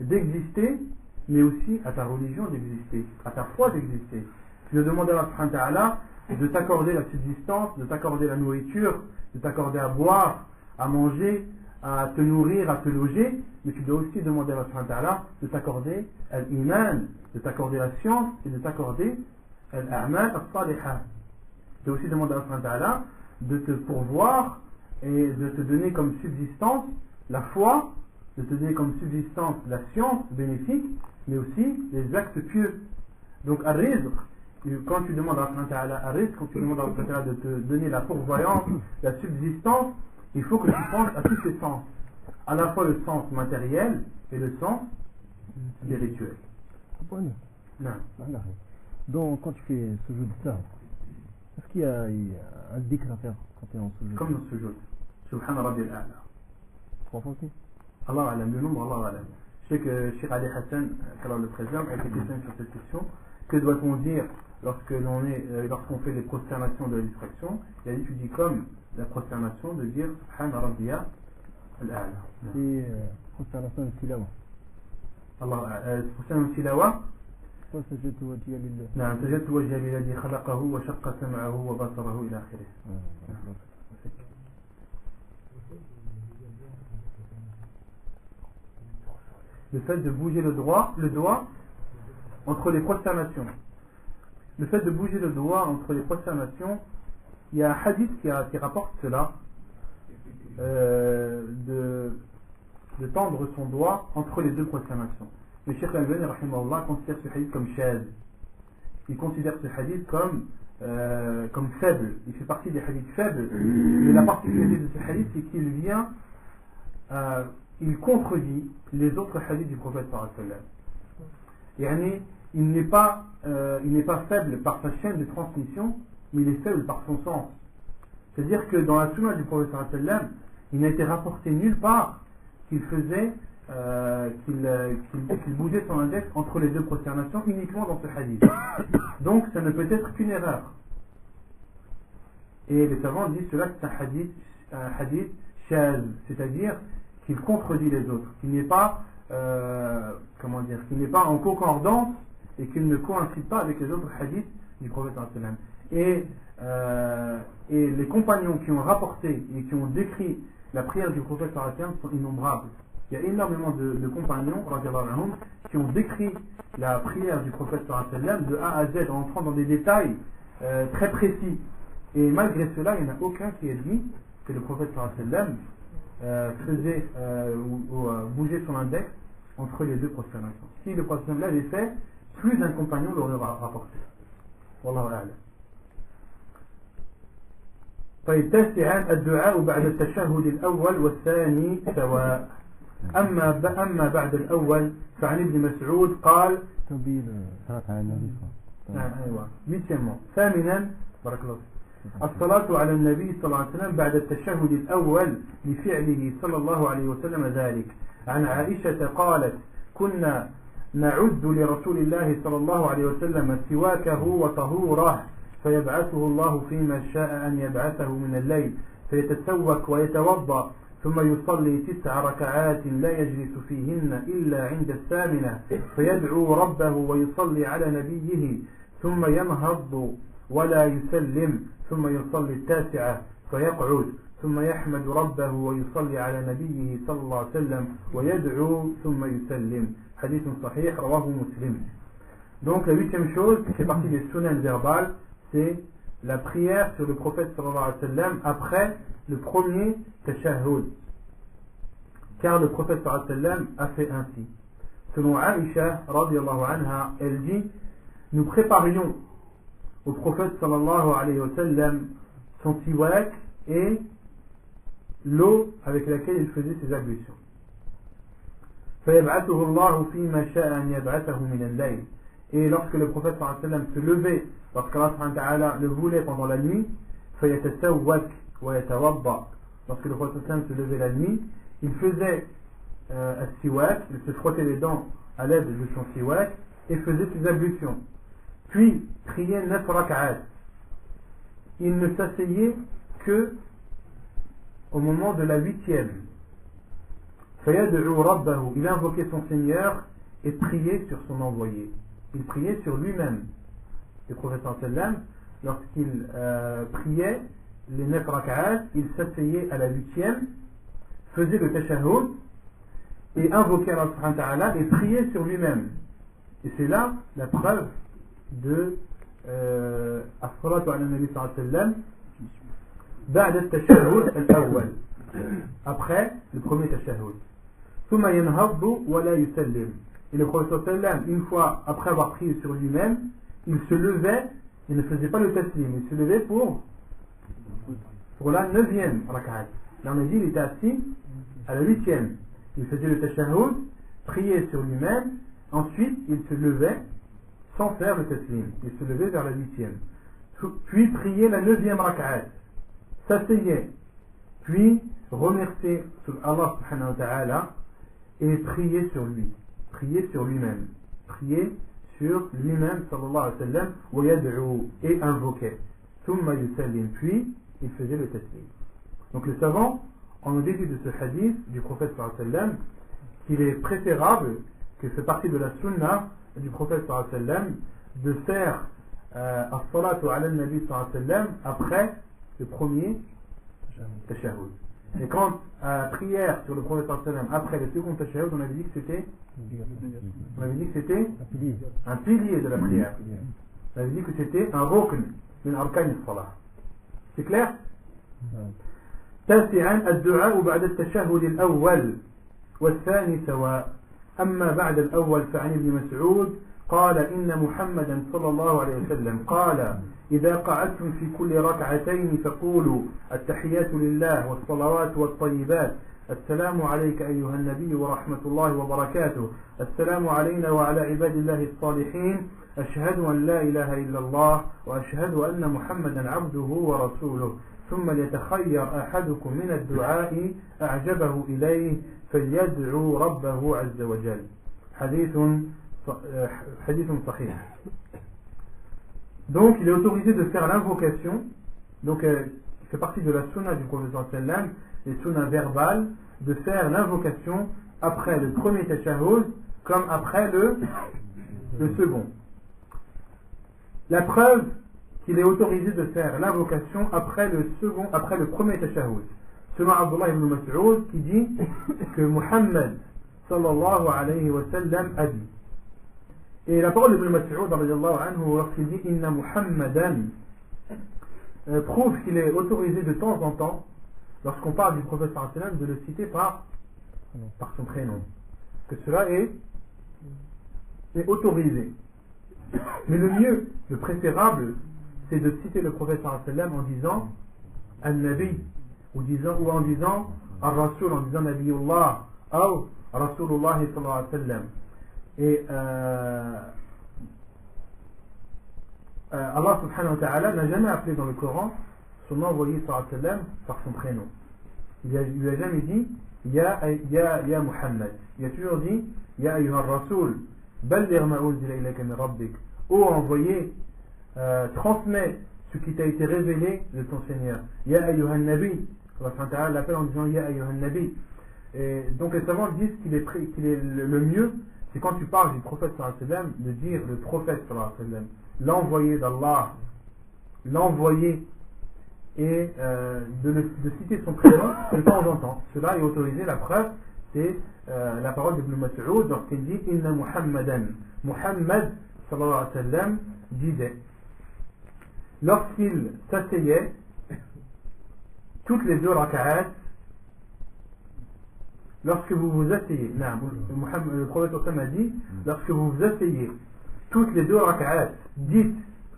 d'exister, mais aussi à ta religion d'exister, à ta foi d'exister. Tu dois demander à Allah subhanahu wa ta'ala de t'accorder la subsistance, de t'accorder la nourriture, de t'accorder à boire, à manger, à te nourrir, à te loger, mais tu dois aussi demander à Allah subhanahu wa ta'ala de t'accorder l'iman, de t'accorder la science et de t'accorder l'a'mal as-salihah. Tu dois aussi demander à Allah subhanahu wa ta'ala de te pourvoir et de te donner comme subsistance la foi, de te donner comme subsistance la science bénéfique, mais aussi les actes pieux. Donc ar-rizq, quand tu demandes à Allah subhanahu wa ta'ala ar-rizq, quand tu demandes à Allah subhanahu wa ta'ala de te donner la pourvoyance, la subsistance, il faut que tu penses à tous ces sens. à la fois le sens matériel et le sens spirituel. Bon. Non. Donc, quand tu fais ce jeu de ça, est-ce qu'il y a un dhikr à faire quand tu es en ce jeu? Comme dans ce jeu. Subhana Rabbi al-A'la. 3 fois aussi. Allah alam, le nombre, Allah alam. Je sais que Cheikh Ali Hassan, qu'Allah le préserve, a été questionné sur cette question. Que doit-on dire lorsqu'on fait les prosternations de la distraction? Il a dit, tu dis comme la prosternation de dire Subhana Rabbi al-A'la. C'est prosternation de tilawa. Allah, prosternation de tilawa. وسجدت وجهي لله. نعم سجدت وجهي للذي خلقه وشق سمعه وبصره إلى آخره. Le fait de bouger le doigt entre les prosternations. Le fait de bouger le doigt entre les prosternations, il y a un hadith qui rapporte cela, de tendre son doigt entre les deux prosternations. Le Cheikh Al-Albani rahimahullah considère ce hadith comme shaz. Il considère ce hadith comme faible. Il fait partie des hadiths faibles. Mais la particularité de ce hadith, c'est qu'il vient, il contredit les autres hadiths du prophète sallallahu alayhi wa sallam. Yani, il n'est pas faible par sa chaîne de transmission, mais il est faible par son sens. C'est-à-dire que dans la sunna du prophète sallallahu alayhi wa sallam, il n'a été rapporté nulle part qu'il faisait qu'il bougeait son index entre les deux prosternations uniquement dans ce hadith. Donc ça ne peut être qu'une erreur. Et les savants disent cela, c'est un hadith shaz, c'est-à-dire qu'il contredit les autres, qu'il n'est pas qu'il n'est pas en concordance et qu'il ne coïncide pas avec les autres hadiths du prophète sallallahu alayhi wa sallam. Et les compagnons qui ont rapporté et qui ont décrit la prière du prophète sallallahu alayhi wa sallam sont innombrables. Il y a énormément de compagnons qui ont décrit la prière du prophète sallallahu alayhi wa sallam de A à Z en entrant dans des détails très précis. Et malgré cela, il n'y en a aucun qui a dit que le prophète sallallahu alayhi wa sallam faisait ou bougeait son index entre les deux prosternations. Si le prophète l'avait fait, plus d'un compagnon l'aurait rapporté. Wallahu a'lam. طيب تاسعا الدعاء بعد التشهد الأول والثاني سواء. أما بعد الأول فعن ابن مسعود قال ثامنا بارك الله الصلاة على النبي صلى الله عليه وسلم بعد التشهد الأول لفعله صلى الله عليه وسلم ذلك. عن عائشة قالت كنا نعد لرسول الله صلى الله عليه وسلم سواكه وطهوره فيبعثه الله فيما شاء أن يبعثه من الليل فيتسوك ويتوضأ ثم يصلي 9 ركعات لا يجلس فيهن إلا عند الثامنة فيدعو ربه ويصلي على نبيه ثم ينهض ولا يسلم ثم يصلي 9 فيقعد ثم يحمد ربه ويصلي على نبيه صلى الله عليه وسلم ويدعو ثم يسلم. Hadith sahih, rawahu Muslim. Donc la 8e chose qui fait partie des sunan verbales, c'est la prière sur le prophète sallallahu alayhi wa sallam après le premier tashahhud. Car le prophète sallallahu alayhi wa sallam a fait ainsi. Selon Aïcha radiyallahu anha, elle dit: nous préparions au prophète sallallahu alayhi wa sallam son siwak et l'eau avec laquelle il faisait ses ablutions. فيبعثه الله فيما شاء أن يبعثه من الليل. Et lorsque le prophète sallallahu alayhi wa sallam se levait, lorsqu'Allah subhanahu wa ta'ala le voulait pendant la nuit, فيتسوك ويتوضأ. Lorsque le prophète sallallahu alayhi wa sallam se levait la nuit, il faisait un siwak, il se frottait les dents à l'aide de son siwak et faisait ses ablutions. Puis priait 9 rak'at. Il ne s'asseyait que au moment de la 8e. فيدعو ربه. Il invoquait son Seigneur et priait sur son envoyé. Il priait sur lui-même. Le prophète sallallahu alayhi wa sallam, lorsqu'il priait les 9 rak'at, il s'asseyait à la 8e, faisait le tashahhud et invoquait Allah subhanahu wa ta'ala et priait sur lui-même. Et c'est là la preuve de as-salatu ala nabi sallallahu alayhi wa sallam ba'da at-tashahhud al-awwal, après le premier tashahhud. ثم ينهض ولا يسلم. Et le prophète sallallahu alayhi wa sallam, une fois après avoir prié sur lui-même, il se levait, il ne faisait pas le taslim, il se levait pour la 9e rak'at. Là on a dit il était assis À la 8e, il faisait le tashahhud, priait sur lui-même, ensuite il se levait sans faire le taslim. Il se levait vers la 8e. Puis priait la 9e rak'at, s'asseyait, puis remerciait Allah subhanahu wa ta'ala et priait sur lui. Priait sur lui-même. Priait sur lui-même, sallallahu alayhi wa sallam, wa yad'u, et invoquait. Thumma yusallim, puis il faisait le taslim. Donc les savants, on a déduit de ce hadith du prophète sallallahu alayhi wa sallam qu'il est préférable, que fait partie de la sunna du prophète sallallahu alayhi wa sallam, de faire as-salatu ala nabi sallallahu alayhi wa sallam après le premier tashahhud. Et quand prière sur le prophète sallallahu alayhi wa sallam après le second tashahhud, on avait dit que c'était un pilier de la prière. On avait dit que c'était un rukn min arkan as-salah. C'est clair? تاسعا الدعاء بعد التشهد الأول والثاني سواء. أما بعد الأول فعن ابن مسعود قال إن محمدا صلى الله عليه وسلم قال إذا قعدتم في كل ركعتين فقولوا التحيات لله والصلوات والطيبات السلام عليك أيها النبي ورحمة الله وبركاته السلام علينا وعلى عباد الله الصالحين أشهد أن لا إله إلا الله وأشهد أن محمدا عبده ورسوله ثم ليتخير أحدكم من الدعاء أعجبه إليه فليدعو ربه عز وجل. حديث صحيح. Donc il est autorisé de faire l'invocation, donc il fait partie de la sunna du prophète sallam, les sunna verbales, de faire l'invocation après le premier tashahhud comme après le second. La preuve qu'il est autorisé de faire l'invocation après le premier tashahhud, selon Abdullah ibn Mas'ud qui dit que Muhammad sallallahu alayhi wa sallam a dit. Et la parole d'Ibn Mas'ud radiyallahu anhu lorsqu'il dit Inna Muhammadan prouve qu'il est autorisé de temps en temps, lorsqu'on parle du prophète sallallahu alayhi wa sallam, de le citer par son prénom. Que cela est autorisé. Mais le mieux, le préférable, c'est de citer le prophète sallallahu alayhi wa sallam en disant Al-Nabi, ou en disant Al-Rasul, en disant Nabiullah, ou Rasulullah sallallahu alayhi wa sallam. Et Allah subhanahu wa ta'ala n'a jamais appelé dans le Coran son envoyé sallallahu alayhi wa sallam par son prénom. Il lui a jamais dit Ya Muhammad. Il a toujours dit Ya ayyuha Rasul, balligh ma unzila ilayka min rabbik. Ô envoyé, transmets ce qui t'a été révélé de ton Seigneur. Ya ayyuha nabi. Allah subhanahu wa ta'ala l'appelle en disant Ya ayyuha nabi. Et donc les savants disent qu'il est le mieux, c'est quand tu parles du prophète sallallahu alayhi wa sallam, de dire le prophète sallallahu alayhi wa sallam, l'envoyé d'Allah, l'envoyé, et de citer son prénom de temps en temps. Cela est autorisé. La preuve, c'est la parole d'Ibn Mas'ud lorsqu'il dit Inna Muhammadan. Muhammad sallallahu alayhi wa sallam disait, lorsqu'il s'asseyait, toutes les deux rak'at, lorsque vous vous asseyez, le prophète sallallahu a dit, lorsque vous vous asseyez, toutes les deux rak'at, dites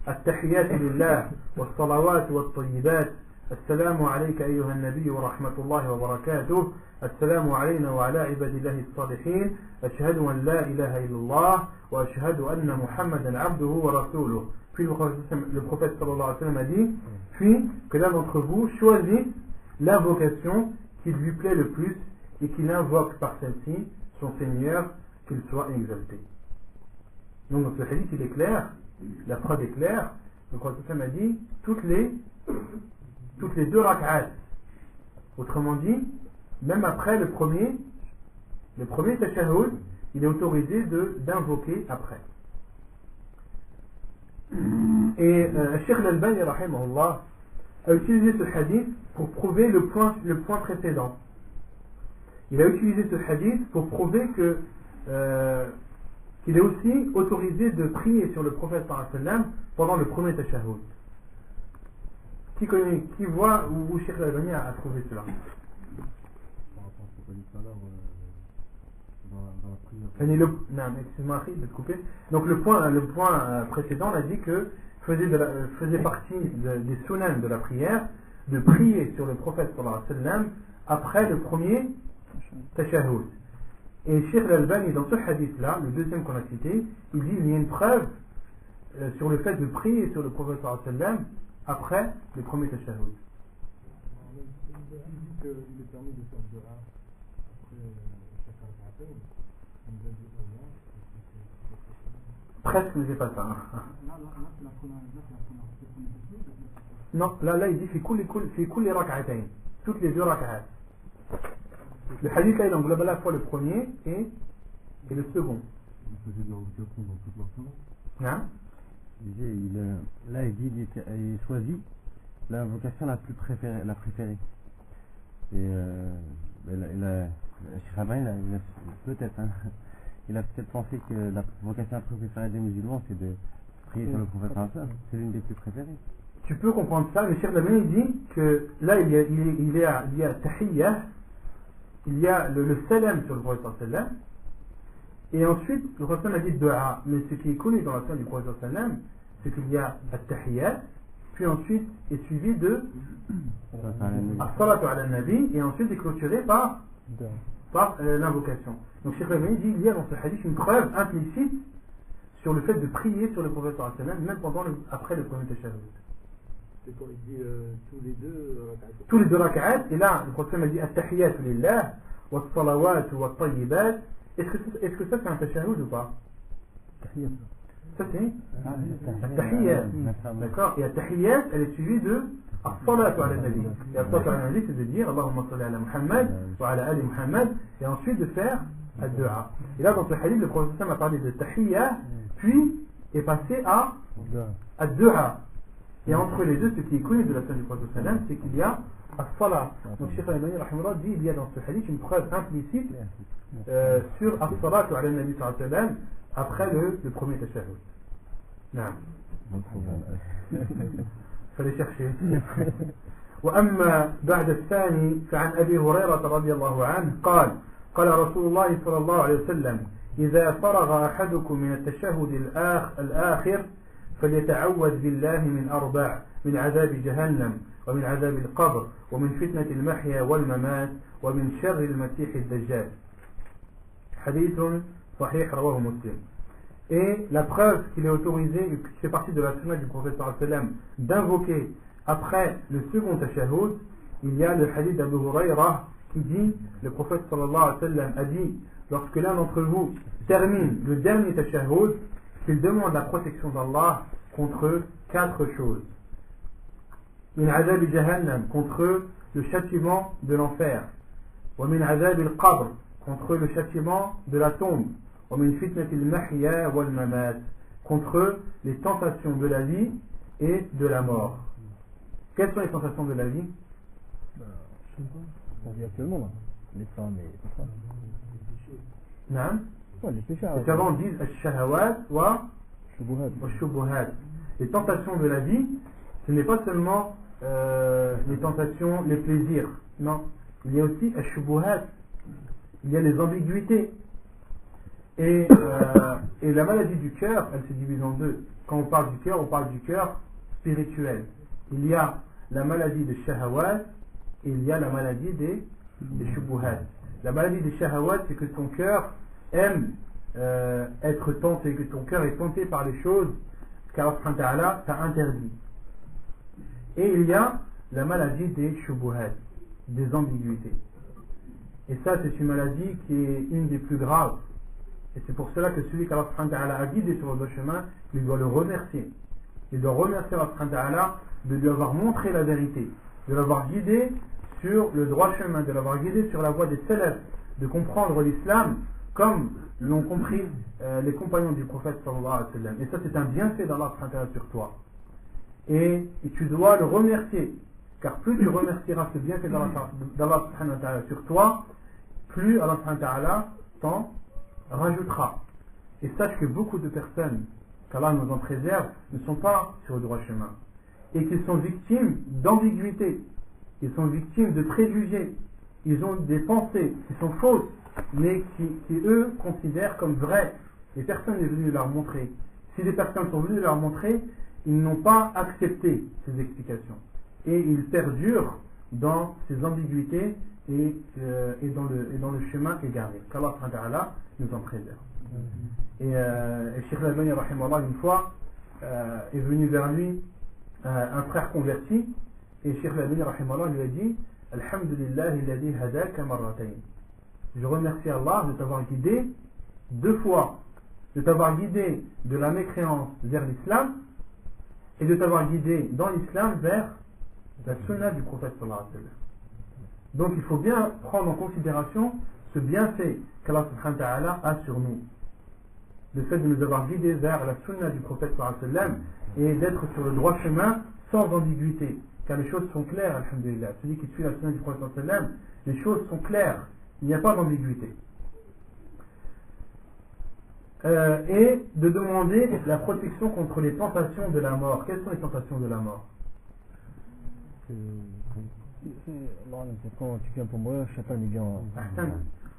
التحيات لله والصلوات والطيبات السلام عليك أيها النبي ورحمة الله وبركاته السلام علينا وعلى عباد الله الصالحين أشهد أن لا إله إلا الله وأشهد أن محمدا عبده ورسوله. Puis le prophète sallallahu alayhi wa sallam a dit, puis que l'un d'entre vous choisit l'invocation qui lui plaît le plus et qu'il invoque par celle-ci son Seigneur, qu'il soit exalté. Donc dans ce hadith il est clair, la preuve est claire. Le prophète a dit toutes les deux rak'at. Autrement dit, même après le premier tashahhud, il est autorisé d'invoquer après. Et Cheikh Al-Albani rahimahullah a utilisé ce hadith pour prouver le point précédent. Il a utilisé ce hadith pour prouver que il est aussi autorisé de prier sur le prophète sallallahu alayhi wa sallam pendant le premier tashahhud. Qui voit où Cheikh Al-Albani a trouvé cela? Par rapport à ce qu'on a dit tout à l'heure, dans la prière. Excuse-moi, de te couper. Donc le point précédent, on a dit que faisait partie des sunan de la prière de prier sur le prophète sallallahu alayhi wa sallam après le premier tashahhud. Et Cheikh Al-Albani, dans ce hadith-là, le deuxième qu'on a cité, il dit qu'il y a une preuve sur le fait de prier sur le prophète sallallahu alayhi wa sallam après le premier tashahhud. Il dit qu'il est permis de faire dua après chaque rak'atayn. Il nous a dit Presque, mais c'est pas ça. Non, là il dit fait kulli rak'atayn, toutes les deux rak'at. Le hadith là il englobe à la fois le premier et le second. Il faisait de l'invocation dans toute la salat. Hein? Il dit qu'il choisit l'invocation la préférée. Et Cheikh Rabain, il a peut-être pensé que la vocation préférée des musulmans, c'est de prier sur le prophète. C'est l'une des plus préférées. Tu peux comprendre ça, mais Cheikh Al-Albani dit que là il y a tahiyya, il y a le salam sur le prophète sallallahu alayhi wa sallam, et ensuite le prophète a dit dua. Mais ce qui est connu dans la sunna du prophète sallallahu alayhi wa sallam, c'est qu'il y a at-tahiyyat, puis ensuite est suivi de as-salatu ala nabi, et ensuite est clôturé par l'invocation. Donc Cheikh Al-Albani dit qu'il y a dans ce hadith une preuve implicite sur le fait de prier sur le prophète sallallahu alayhi wa sallam, même après le premier tashahhud. c'est quand il dit tous les deux rak'at, et là le prophète a dit at-tahiyyat lillah wa as-salawat wa at-tayyibat. Est-ce que ça c'est un tashahhud ou pas? Ça c'est at-tahiyyat, d'accord. Et at-tahiyyat elle est suivie de as-salatu ala nabi. Et as-salatu ala nabi c'est de dire Allahumma salli ala Muhammad wa ala ali Muhammad, et ensuite de faire ad-du'a. Et là dans ce hadith le prophète a parlé de tahiyyat, puis est passé à ad-du'a. Et entre les deux, ce qui est connu de la sunna du prophète sallam, c'est qu'il y a as-salat. Donc Cheikh Al-Albani rahimahullah dit il y a dans ce hadith une preuve implicite sur as-salatu ala nabi sallallahu alayhi wa sallam après le premier tashahhud. Non. Fallait chercher. وأما بعد الثاني فعن أبي هريرة رضي الله عنه قال رسول الله صلى الله عليه وسلم إذا فرغ أحدكم من التشهد الآخر فليتعوذ بالله من أربع: من عذاب جهنم، ومن عذاب القبر، ومن فتنة المحيا والممات، ومن شر المسيح الدجال. حديث صحيح رواه مسلم. Et la preuve qu'il est autorisé, qui fait partie de la sunna du prophète sallallahu alayhi wa sallam, d'invoquer après le second tashahhud, il y a le hadith d'Abu Huraira qui dit, le prophète sallallahu alayhi wa sallam a dit, lorsque l'un d'entre vous termine le dernier tashahhud, qu'il demande la protection d'Allah contre quatre choses. Min azab jahannam, contre le châtiment de l'enfer. Wa min azab al-qabr, contre le châtiment de la tombe. Wa min fitnat al-mahya wal mamat, contre les tentations de la vie et de la mort. Quelles sont les tentations de la vie? On vit actuellement là, les femmes et tout ça. Non. Les péchés. Les savants disent al-shahawat wa al-shubuhat. Les tentations de la vie, ce n'est pas seulement les tentations, les plaisirs. Non. Il y a aussi al-shubuhat. Il y a les ambiguïtés. Et la maladie du cœur, elle se divise en deux. Quand on parle du cœur spirituel. Il y a la maladie des shahawat et il y a la maladie des shubuhat. La maladie des shahawat, c'est que ton cœur aime être tenté, que ton cœur est tenté par les choses qu'Allah t'a interdit. Et il y a la maladie des shubuhat, des ambiguïtés. Et ça, c'est une maladie qui est une des plus graves. Et c'est pour cela que celui qu'Allah a guidé sur le bon chemin, il doit le remercier. Il doit remercier Allah de lui avoir montré la vérité, de l'avoir guidé sur le droit chemin, de l'avoir guidé sur la voie des salaf, de comprendre l'islam comme l'ont compris les compagnons du prophète sallallahu alayhi wa sallam. Et ça, c'est un bienfait d'Allah sur toi. Et tu dois le remercier, car plus tu remercieras ce bienfait d'Allah sur toi, plus Allah t'en rajoutera. Et sache que beaucoup de personnes, qu'Allah nous en préserve, ne sont pas sur le droit chemin. Et qu'ils sont victimes d'ambiguïté. Ils sont victimes de préjugés. Ils ont des pensées qui sont fausses, mais qui eux considèrent comme vraies. Et personne n'est venu leur montrer. Si des personnes sont venues leur montrer, ils n'ont pas accepté ces explications. Et ils perdurent dans ces ambiguïtés et dans le chemin égaré. Qu'Allah nous en préserve. Et Cheikh Al-Albani rahimahullah, une fois est venu vers lui un frère converti, et Cheikh Al-Albani rahimahullah lui a dit Alhamdulillah alladhi hadaka marratayn. Je remercie Allah de t'avoir guidé 2 fois, de t'avoir guidé de la mécréance vers l'islam et de t'avoir guidé dans l'islam vers la sunna du prophète sallallahu alayhi wa sallam. Donc il faut bien prendre en considération ce bienfait qu'Allah subhanahu wa ta'ala a sur nous. Le fait de nous avoir guidés vers la sunna du prophète sallallahu alayhi wa sallam et d'être sur le droit chemin sans ambiguïté. Car les choses sont claires, alhamdulillah. Celui qui suit la sunna du prophète sallallahu alayhi wa sallam, les choses sont claires. Il n'y a pas d'ambiguïté. Et de demander la protection contre les tentations de la mort. Quelles sont les tentations de la mort? Quand tu viens pour mourir, chacun est bien.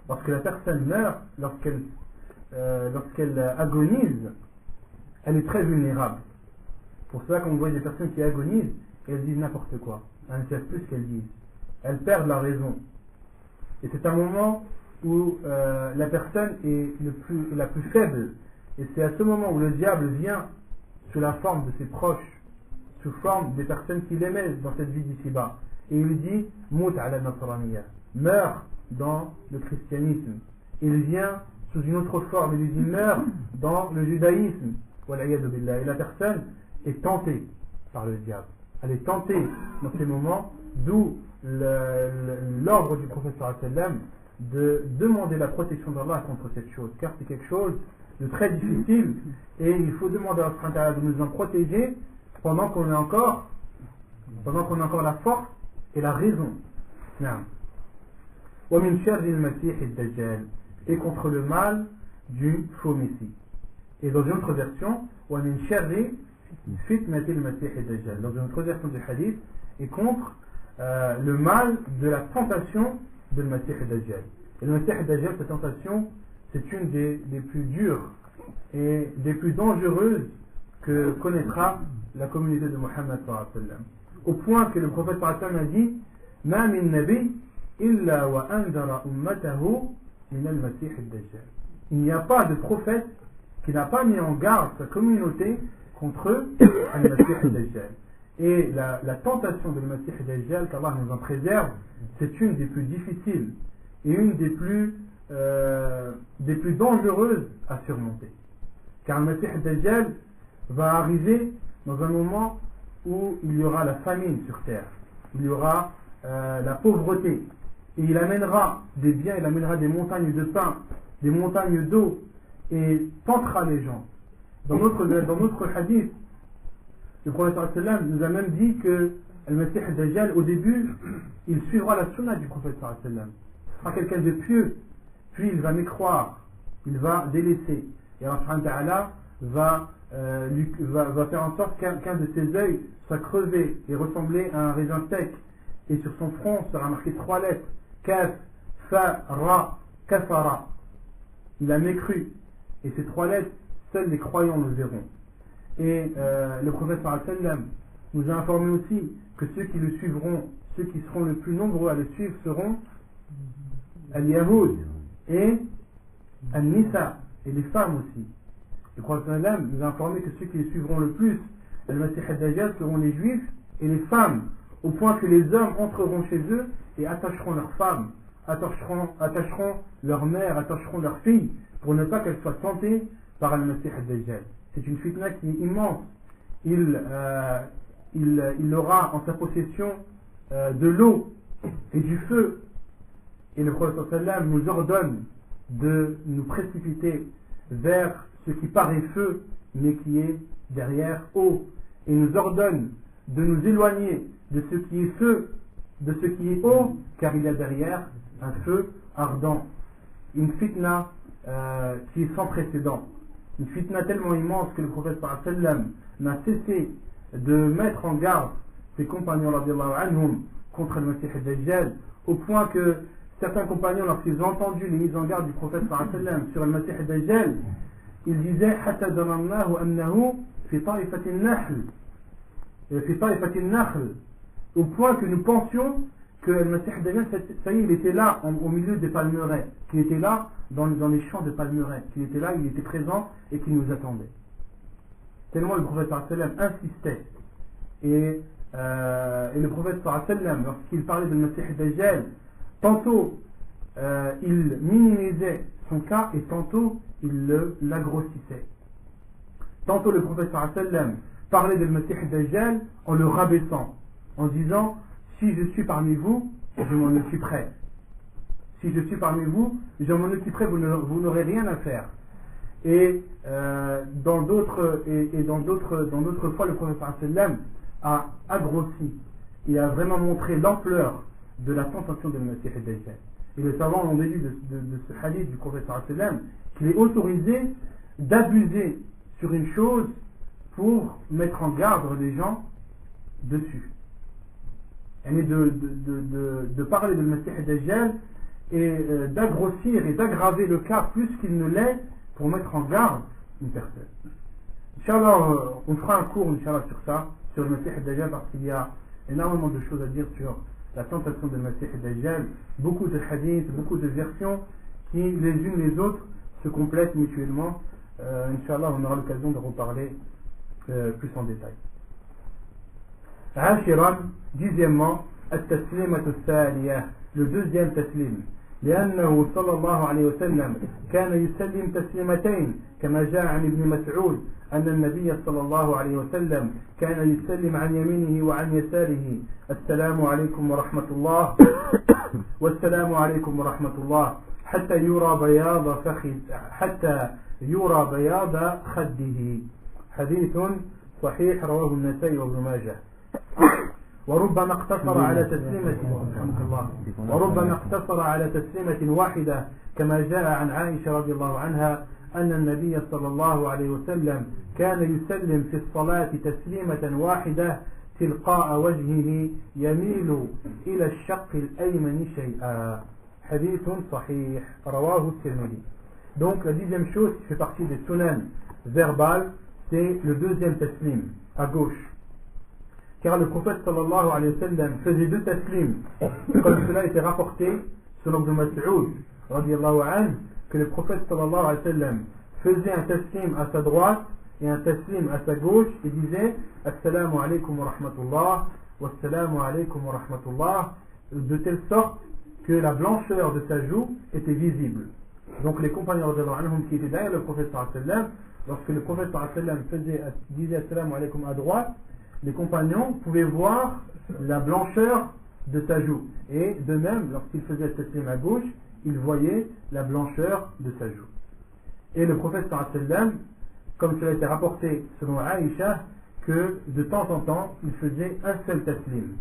Lorsque la personne meurt, lorsqu'elle agonise, elle est très vulnérable. Pour cela, quand on voit des personnes qui agonisent, elles disent n'importe quoi. Elles ne savent plus ce qu'elles disent. Elles perdent la raison. Et c'est un moment où la personne est la plus faible. Et c'est à ce moment où le diable vient sous la forme de ses proches, sous forme des personnes qu'il aimait dans cette vie d'ici-bas. Et il lui dit Mout ala nasraniyya, meurs dans le christianisme. Il vient sous une autre forme, il lui dit meurs dans le judaïsme. Et la personne est tentée par le diable. Elle est tentée dans ces moments, d'où l'ordre du prophète sallallahu alayhi wa sallam de demander la protection d'Allah contre cette chose, car c'est quelque chose de très difficile et il faut demander à Allah de nous en protéger pendant qu'on a encore la force et la raison. Et contre le mal du faux messie. Et dans une autre version, dans une autre version du hadith, et contre le mal de la tentation de le Masih ad-Dajjal. Et le Masih ad-Dajjal, cette tentation, c'est une des plus dures et des plus dangereuses que connaîtra la communauté de Muhammad sallallahu alayhi wa sallam. Au point que le prophète sallallahu alayhi wa sallam a dit Ma min nabi illa wa andara ummatahu min al-Masih ad-Dajjal. Il n'y a pas de prophète qui n'a pas mis en garde sa communauté contre al-Masih ad-Dajjal. Et la tentation de al-Masih ad-Dajjal, qu'Allah nous en préserve, c'est une des plus difficiles et une des plus dangereuses à surmonter. Car le Masih ad-Dajjal va arriver dans un moment où il y aura la famine sur terre, il y aura la pauvreté, et il amènera des biens, il amènera des montagnes de pain, des montagnes d'eau, et tentera les gens. Dans notre hadith, le prophète sallallahu alayhi wa sallam nous a même dit que le Masih ad-Dajjal, au début, il suivra la sunna du prophète sallallahu alayhi wa sallam. Ce sera quelqu'un de pieux, puis il va mécroire, il va délaisser. Et Allah subhanahu wa ta'ala va faire en sorte qu'un de ses yeux soit crevé et ressembler à un raisin sec. Et sur son front sera marqué 3 lettres, Kaf, Fa, Ra, Kafara. Il a mécru. Et ces 3 lettres, seuls les croyants le verront. Et le prophète sallallahu alayhi wa sallam nous a informé aussi que ceux qui le suivront, ceux qui seront le plus nombreux à le suivre seront Al-Yahoud et Al-Nisa, et les femmes aussi. Le prophète sallallahu alayhi wa sallam nous a informé que ceux qui le suivront le plus Al-Masih ad-Dajjal seront les juifs et les femmes, au point que les hommes entreront chez eux et attacheront leurs femmes, attacheront leurs mères, attacheront leurs filles, pour ne pas qu'elles soient tentées par Al-Masih ad-Dajjal. C'est une fitna qui est immense. Il aura en sa possession de l'eau et du feu. Et le prophète sallallahu alayhi wa sallam nous ordonne de nous précipiter vers ce qui paraît feu, mais qui est derrière eau. Et nous ordonne de nous éloigner de ce qui est feu, de ce qui est eau, car il y a derrière un feu ardent. Une fitna qui est sans précédent. Une fitna tellement immense que le prophète sallallahu alayhi wa sallam n'a cessé de mettre en garde ses compagnons radiyallahu anhum contre le Masih ad-Dajjal, au point que certains compagnons, lorsqu'ils ont entendu les mises en garde du prophète sallallahu alayhi wa sallam sur le Masih ad-Dajjal, ils disaient hatta zanannahu annahu fi ta'ifatin nahl, au point que nous pensions que le Messie Dajjal, ça y est, il était là au milieu des palmeraies, qu'il était là dans les champs de palmeraies, qu'il était là, il était présent et qu'il nous attendait. Tellement le prophète sallam insistait. Et le prophète sallam, lorsqu'il parlait de Messie Dajjal, tantôt il minimisait son cas et tantôt il l'agrossissait. Tantôt le prophète sallam parlait de Messie Dajjal en le rabaissant, en disant: si je suis parmi vous, je m'en occuperai. Si je suis parmi vous, je m'en occuperai, vous n'aurez rien à faire. Et dans d'autres fois, le prophète sallam a agrossi. Il a vraiment montré l'ampleur de la tentation de Messie Dajjal. Et les savants ont déduit de ce hadith du prophète sallam qu'il est autorisé d'abuser sur une chose pour mettre en garde les gens dessus. Et de parler de Messie Dajjal et d'agrossir et d'aggraver le cas plus qu'il ne l'est pour mettre en garde une personne. Inch'Allah, on fera un cours Inch'Allah sur ça, sur le Messie Dajjal, parce qu'il y a énormément de choses à dire sur la tentation de Messie Dajjal, beaucoup de hadiths, beaucoup de versions qui les unes les autres se complètent mutuellement. Inch'Allah, on aura l'occasion de reparler plus en détail. عاشرا, dixièmement, التسليمة الثانية, le deuxième taslim, لأنه صلى الله عليه وسلم كان يسلم تسليمتين كما جاء عن ابن مسعود أن النبي صلى الله عليه وسلم كان يسلم عن يمينه وعن يساره: السلام عليكم ورحمة الله والسلام عليكم ورحمة الله حتى يرى بياض خده. حديث صحيح رواه النسائي وابن ماجه. وربما اقتصر على تسليمة واحدة كما جاء عن عائشة رضي الله عنها أن النبي صلى الله عليه وسلم كان يسلم في الصلاة تسليمة واحدة تلقاء وجهه يميل إلى الشق الأيمن شيئا. حديث صحيح رواه الترمذي. Donc la dixième chose qui fait partie des sunan verbales, c'est le deuxième taslim, à gauche. Car le prophète sallallahu alayhi wa sallam faisait deux taslims, comme cela était rapporté selon Ibn Mas'ud radiyallahu anhu, que le prophète sallallahu alayhi wa sallam faisait un taslim à sa droite et un taslim à sa gauche et disait: Assalamu alaykum wa rahmatullah wa assalamu alaykum wa rahmatullah, de telle sorte que la blancheur de sa joue était visible. Donc les compagnons radiyallahu anhum qui étaient derrière le prophète sallallahu alayhi wa sallam, lorsque le prophète sallallahu alayhi wa sallam disait Assalamu alaykum à droite, les compagnons pouvaient voir la blancheur de sa joue. Et de même, lorsqu'il faisait le taslim à gauche, ils voyaient la blancheur de sa joue. Et le prophète sallallahu alayhi wa sallam, comme cela a été rapporté selon Aïcha, que de temps en temps, il faisait un seul taslim.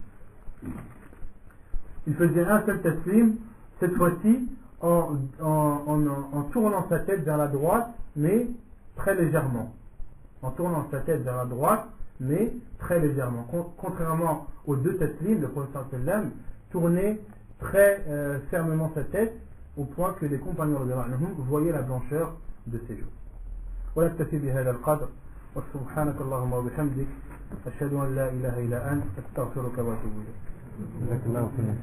Il faisait un seul taslim, cette fois-ci en tournant sa tête vers la droite, mais très légèrement. En tournant sa tête vers la droite, mais très légèrement. Contrairement aux deux taslims, le prophète sallam tournait très fermement sa tête au point que les compagnons voyaient la blancheur de ses joues. ونكتفي بهذا القدر وسبحانك اللهم وبحمدك أشهد أن لا إله إلا أنت أستغفرك وأتوب إليك. جزاك الله خير.